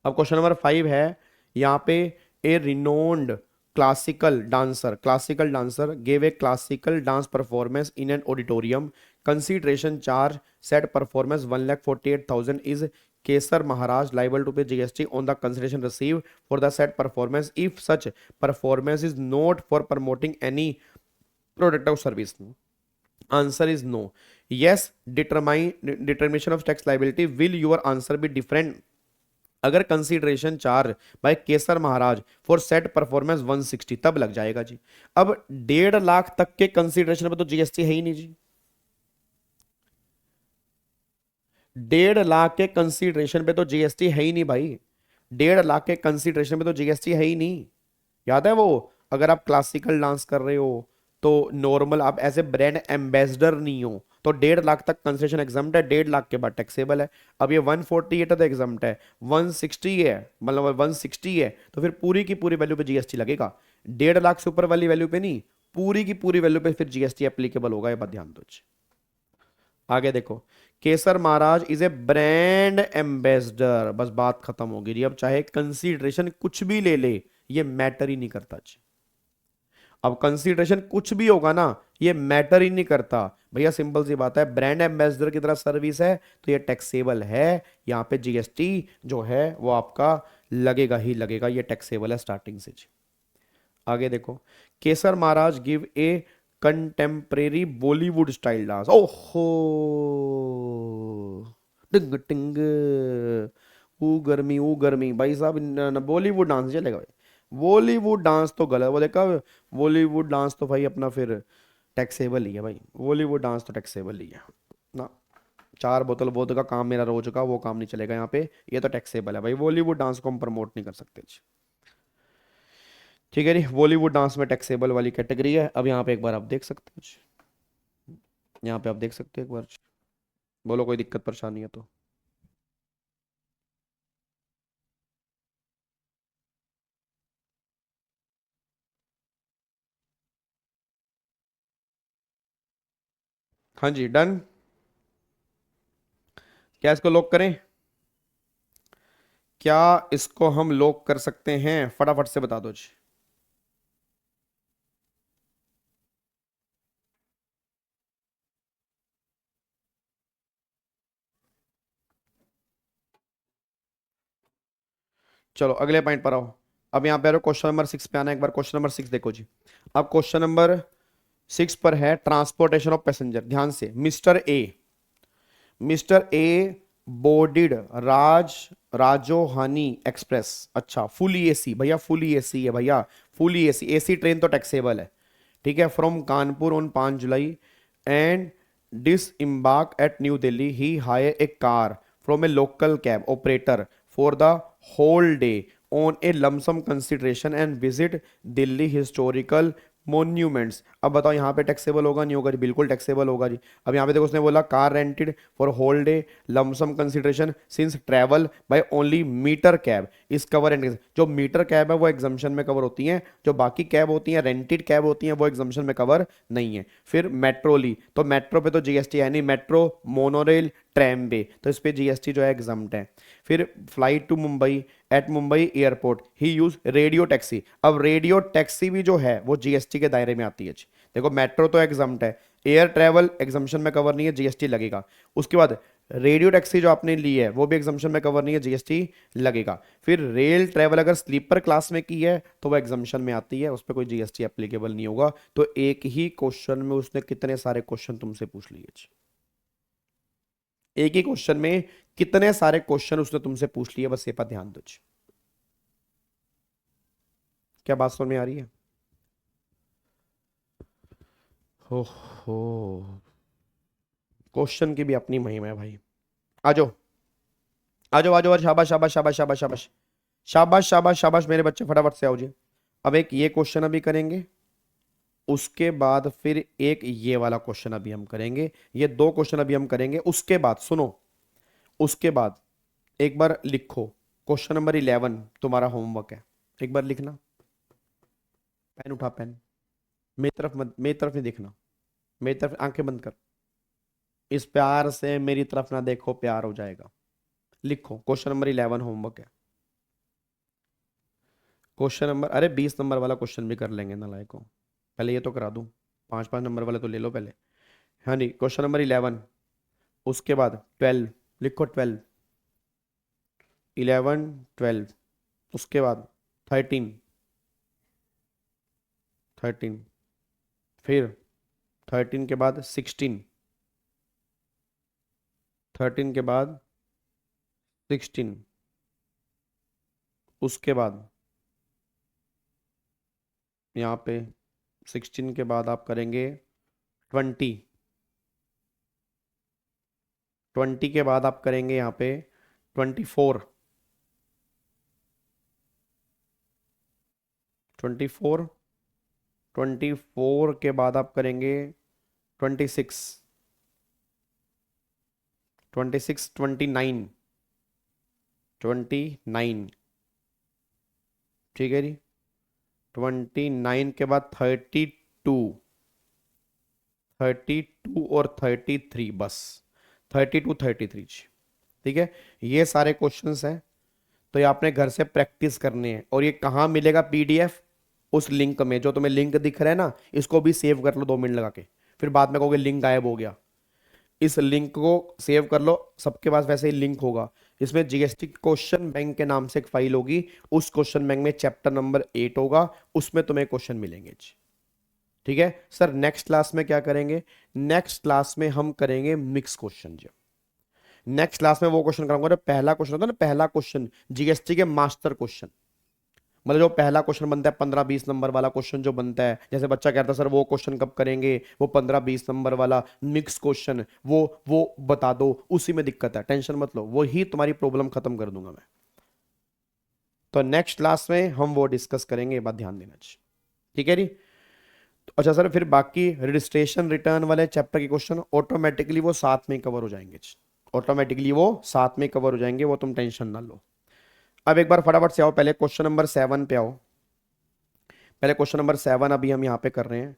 अब क्वेश्चन नंबर 5 है यहाँ पे, a renowned classical dancer gave a classical dance performance in an auditorium, consideration charge set performance 1,48,000 is Kesar Maharaj liable to pay GST on the consideration received for the said performance if such performance is not for promoting any product or service? Answer is no. Yes, determination of tax liability. Will your answer be different? अगर consideration charge by Kesar Maharaj for set performance 160 तब लग जाएगा जी। अब 1.5 लाख तक के कंसीडरेशन पे तो जीएसटी है ही नहीं जी। 1.5 लाख के कंसीडरेशन पे तो जीएसटी है ही नहीं भाई, 1.5 लाख के कंसीडरेशन पे तो जीएसटी है ही नहीं। याद है वो, अगर आप क्लासिकल डांस कर रहे हो तो नॉर्मल आप एज ए ब्रांड एम्बेसडर नहीं हो तो 1.5 लाख तक कंसेशन एग्जाम्प्ट है, 1.5 लाख के बाद टैक्सेबल है। अब ये 148 है तो एग्जाम्प्ट है, 160 है मतलब 160 है तो फिर पूरी की पूरी वैल्यू पे जीएसटी लगेगा, 1.5 लाख से ऊपर वाली वैल्यू पे नहीं, पूरी की पूरी वैल्यू पे फिर जीएसटी एप्लीकेबल होगा, ये बात ध्यान दो। आगे देखो, केसर महाराज इज ए ब्रांड एम्बेसडर, बस बात खत्म होगी जी। अब चाहे कंसीडरेशन कुछ भी ले ले, ये मैटर ही नहीं करता जी। अब कंसीडरेशन कुछ भी होगा ना, ये मैटर ही नहीं करता भैया, सिंपल सी बात है, ब्रांड एम्बेसडर की तरह सर्विस है तो ये टैक्सेबल है। यहाँ पे जीएसटी जो है वो आपका लगेगा ही लगेगा, ये टैक्सेबल है स्टार्टिंग से जी। आगे देखो, Kesar Maharaj give a contemporary Bollywood style dance. ओहो, टिंग टिंग, ऊ गर्मी भाई साहब, बॉलीवुड डांस चलेगा भाई। बॉलीवुड डांस तो गलत, वो देखा, बॉलीवुड डांस तो भाई अपना फिर टैक्सेबल ही है भाई, बॉलीवुड डांस तो टैक्सेबल ही है ना। 4 बोतल वोद का काम मेरा रोज का, वो काम नहीं चलेगा यहाँ पे, ये तो टैक्सेबल है भाई, बॉलीवुड डांस को हम प्रमोट नहीं कर सकते जी। ठीक है जी, बॉलीवुड डांस में टैक्सेबल वाली कैटेगरी है। अब यहाँ पे एक बार आप देख सकते हो जी। यहाँ पे आप देख सकते हो एक बार, बोलो कोई दिक्कत परेशानी है तो। हाँ जी, डन। क्या इसको लॉक करें? क्या इसको हम लॉक कर सकते हैं? फटाफट से बता दो जी। चलो अगले पॉइंट पर आओ। अब यहाँ पे आ रहे क्वेश्चन नंबर 6 पे आना, एक बार क्वेश्चन नंबर 6 देखो जी। अब क्वेश्चन नंबर 6 पर है ट्रांसपोर्टेशन ऑफ पैसेंजर। ध्यान से, mister a boarded Rajdhani express. अच्छा, फुली एसी भैया, फुली एसी है भैया, फुली एसी, एसी ट्रेन तो टैक्सेबल है। ठीक है, from Kanpur on 5 July and disembark at New Delhi, he hire a car from a local cab operator for the whole day on a lump sum consideration and visit Delhi historical monuments. अब बताओ यहाँ पे टैक्सेबल होगा नहीं होगा जी? बिल्कुल टैक्सेबल होगा जी। अब यहाँ पे देखो, उसने बोला car rented for whole day lump sum consideration since travel by only meter cab is cover and. जो मीटर कैब है वो एग्जाम्शन में कवर होती हैं, जो बाकी कैब होती हैं, रेंटेड कैब होती हैं, वो एग्जाम्शन में कवर नहीं है। फिर मेट्रो ली, तो मेट्रो पे तो जीएसटी है नहीं, मेट्रो मोनोरेल ट्रैम पे तो इस पे जीएसटी जो है एग्जम्प्ट है। फिर flight to Mumbai at Mumbai airport he use radio taxi. अब रेडियो टैक्सी भी जो है वो जीएसटी के दायरे में आती है जी। देखो, मेट्रो तो एग्जम्प्ट है, एयर ट्रैवल एग्जम्पशन में कवर नहीं है, जीएसटी लगेगा। उसके बाद रेडियो टैक्सी जो आपने ली है वो भी एग्जम्पशन में कवर नहीं है, जीएसटी लगेगा। फिर रेल ट्रैवल अगर स्लीपर क्लास में की है तो वो एग्जम्पशन में आती है, उस पर कोई जीएसटी एप्लीकेबल नहीं होगा। तो एक ही क्वेश्चन में उसने कितने सारे क्वेश्चन तुमसे पूछ लिए जी? एक ही क्वेश्चन में कितने सारे क्वेश्चन उसने तुमसे पूछ लिए, बस ये पर ध्यान दो जी। क्या बात समझ में आ रही है? हो हो, क्वेश्चन की भी अपनी महिमा है भाई। आ जाओ आ जाओ आ जाओ, शाबाश शाबाश शाबाश शाबाश शाबाश शाबाश शाबाश शाबाश मेरे बच्चे, फटाफट से आओ जी। अब एक ये क्वेश्चन अभी करेंगे, उसके बाद फिर एक ये वाला क्वेश्चन अभी हम करेंगे, ये 2 क्वेश्चन अभी हम करेंगे। उसके बाद सुनो, उसके बाद एक बार लिखो, क्वेश्चन नंबर 11 तुम्हारा होमवर्क है, एक बार लिखना। पेन उठा, पेन मेरी तरफ मत, मेरी तरफ नहीं देखना, मेरी तरफ, आंखें बंद कर। इस प्यार से मेरी तरफ ना देखो, प्यार हो जाएगा। लिखो, क्वेश्चन नंबर 11 होमवर्क है। क्वेश्चन नंबर, अरे 20 नंबर वाला क्वेश्चन भी कर लेंगे ना लायक को, पहले ये तो करा दूं, 5-5 नंबर वाले तो ले लो पहले। हाँ जी, क्वेश्चन नंबर 11, उसके बाद 12 लिखो, 12, 11, 12, उसके बाद 13, 13, फिर 13 के बाद 16, 13 के बाद 16, उसके बाद यहाँ पे 16 के बाद आप करेंगे 20, 20 के बाद आप करेंगे यहाँ पे 24, 24, 24 के बाद आप करेंगे 26, 26, 29, 29, ठीक है जी। 29 के बाद 32, 32 और 33, बस 32 33 जी। ठीक है, ये सारे क्वेश्चंस हैं, तो ये आपने घर से प्रैक्टिस करनी है। और ये कहाँ मिलेगा पीडीएफ? उस लिंक में, जो तुम्हें लिंक दिख रहा है ना, इसको भी सेव कर लो 2 मिनट लगा के, फिर बाद में कहोगे लिंक गायब हो गया। इस लिंक को सेव कर लो, सबके पास वैसे ही लिंक होगा। इसमें जीएसटी क्वेश्चन बैंक के नाम से एक फाइल होगी, उस क्वेश्चन बैंक में चैप्टर नंबर 8 होगा, उसमें तुम्हें क्वेश्चन मिलेंगे जी। ठीक है सर, नेक्स्ट क्लास में क्या करेंगे? नेक्स्ट क्लास में हम करेंगे मिक्स क्वेश्चन जी। नेक्स्ट क्लास में वो क्वेश्चन कराऊंगा जो पहला क्वेश्चन होता है ना, पहला क्वेश्चन जीएसटी के मास्टर क्वेश्चन, मतलब जो पहला क्वेश्चन बनता है 15-20 नंबर वाला क्वेश्चन जो बनता है, जैसे बच्चा कहता है सर वो क्वेश्चन कब करेंगे, वो 15-20 नंबर वाला मिक्स क्वेश्चन, वो बता दो, उसी में दिक्कत है, टेंशन मत लो, वो ही तुम्हारी प्रॉब्लम खत्म कर दूंगा मैं। तो नेक्स्ट क्लास में हम वो डिस्कस करेंगे, ये बात ध्यान देना चाहिए। ठीक है जी। तो अच्छा सर, फिर बाकी रजिस्ट्रेशन रिटर्न वाले चैप्टर के क्वेश्चन ऑटोमेटिकली वो साथ में कवर हो जाएंगे, ऑटोमेटिकली वो साथ में कवर हो जाएंगे, वो तुम टेंशन ना लो। अब एक बार फटाफट से आओ, पहले क्वेश्चन नंबर 7 पे आओ। पहले क्वेश्चन नंबर 7 अभी हम यहाँ पे कर रहे हैं।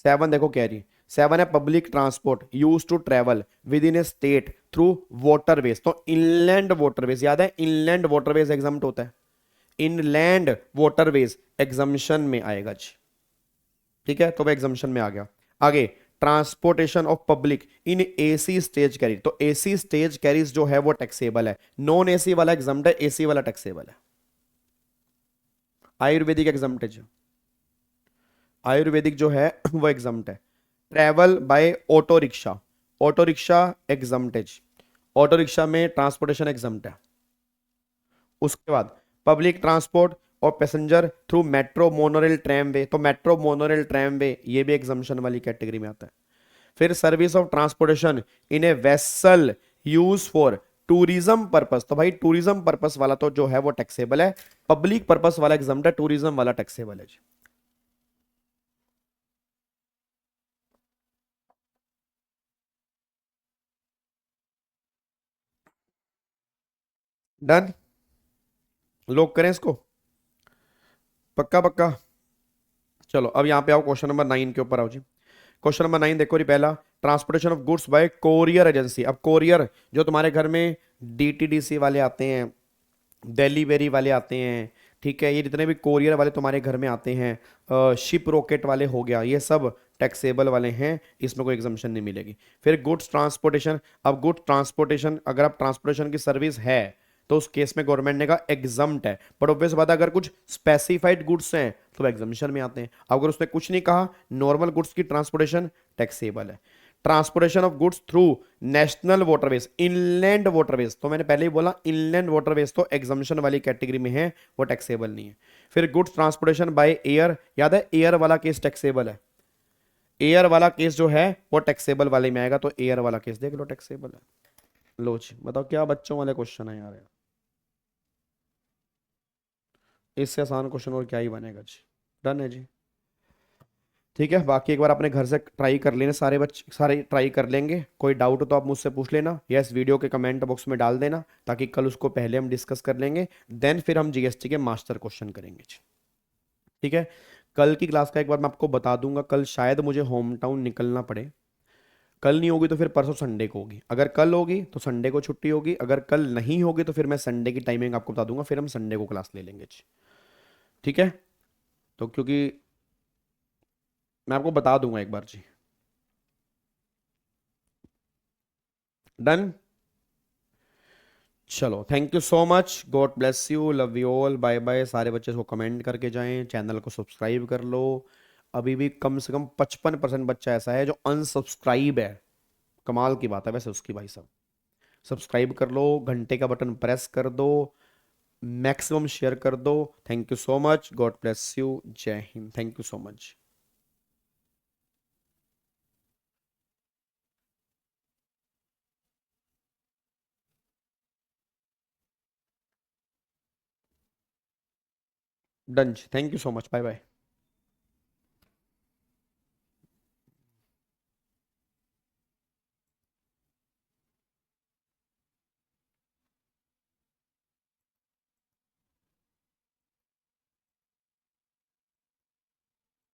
7 देखो कह रही, 7 है public transport use to travel within a state through waterways. तो इनलैंड वाटरवेज, याद है इनलैंड वाटरवेज एग्जाम्प्ट होता है, इनलैंड वाटरवेज एग्जामिशन में आएगा जी। ठीक है, तो वह एग्जामिशन में आ गया। आगे, transportation of public in AC stage carries. तो एसी स्टेज कैरीज जो है वो टैक्सेबल है, नॉन एसी वाला एग्जाम्प्ट है, एसी वाला टैक्सेबल है। आयुर्वेदिक एग्जाम्प्ट है, आयुर्वेदिक जो है वो एग्जाम्प्ट है। Travel by auto rickshaw, auto rickshaw exempt है, ऑटो रिक्शा में ट्रांसपोर्टेशन एग्जाम्प्ट है। उसके बाद पब्लिक ट्रांसपोर्ट और passenger through metro monorail tramway, तो मेट्रो मोनोरेल ट्रैमवे ये भी एग्जाम्पशन वाली कैटेगरी में आता है। फिर service of transportation in a vessel use for tourism purpose, तो भाई टूरिज्म पर्पस वाला तो जो है वो टैक्सेबल है, पब्लिक पर्पस वाला एग्जाम्प्ट है, टूरिज्म वाला टैक्सेबल है जी। डन, लोग करें इसको, पक्का पक्का। चलो अब यहां पे आओ, क्वेश्चन नंबर 9 के ऊपर आओ जी। क्वेश्चन नंबर 9 देखो जी, पहला transportation of goods by courier agency. अब कोरियर जो तुम्हारे घर में डीटीडीसी वाले आते हैं, डिलीवरी वाले आते हैं, ठीक है, ये जितने भी कोरियर वाले तुम्हारे घर में आते हैं, शिप रॉकेट वाले हो गया, ये सब टैक्सेबल वाले हैं, इसमें कोई एग्जाम्पशन नहीं मिलेगी। फिर गुड्स ट्रांसपोर्टेशन, अब गुड्स ट्रांसपोर्टेशन अगर आप ट्रांसपोर्टेशन की सर्विस है तो उस केस में गवर्नमेंट ने कहा एग्जम्प्ट है, बट ऑब्वियस बात है अगर कुछ स्पेसिफाइड गुड्स हैं तो एग्जामिशन में आते हैं। अगर उसने कुछ नहीं कहा, नॉर्मल गुड्स की ट्रांसपोर्टेशन टैक्सेबल है। Transportation of goods through national waterways, inland waterways, तो मैंने पहले ही बोला इनलैंड वाटरवेज तो एग्जामिशन वाली कैटेगरी में है, वो टैक्सेबल नहीं है। फिर गुड्स ट्रांसपोर्टेशन बाय एयर, याद है एयर वाला केस टैक्सेबल है, एयर वाला केस जो है वो टैक्सेबल वाले में आएगा, तो एयर वाला केस देख लो टैक्सेबल है। लो जी, बताओ क्या बच्चों वाले क्वेश्चन है यार, इससे आसान क्वेश्चन और क्या ही बनेगा जी। डन है जी। ठीक है, बाकी एक बार अपने घर से ट्राई कर लेना, सारे बच्चे सारे ट्राई कर लेंगे, कोई डाउट हो तो आप मुझसे पूछ लेना या इस वीडियो के कमेंट बॉक्स में डाल देना, ताकि कल उसको पहले हम डिस्कस कर लेंगे, देन फिर हम जीएसटी के मास्टर क्वेश्चन करेंगे जी। ठीक है, कल की क्लास का एक बार मैं आपको बता दूंगा, कल शायद मुझे होम टाउन निकलना पड़े, कल नहीं होगी तो फिर परसों संडे को होगी, अगर कल होगी तो संडे को छुट्टी होगी, अगर कल नहीं होगी तो फिर मैं संडे की टाइमिंग आपको बता दूंगा, फिर हम संडे को क्लास ले लेंगे जी। ठीक है, तो क्योंकि मैं आपको बता दूंगा एक बार जी। डन, चलो thank you so much, God bless you, love you all, bye bye. सारे बच्चे इसको कमेंट करके जाएं, चैनल को सब्सक्राइब कर लो। अभी भी कम से कम 55% बच्चा ऐसा है जो अनसब्सक्राइब है, कमाल की बात है वैसे उसकी, भाई साहब सब्सक्राइब कर लो, घंटे का बटन प्रेस कर दो, मैक्सिमम शेयर कर दो। Thank you so much, God bless you, जय हिंद, thank you so much. Done, thank you so much, bye bye.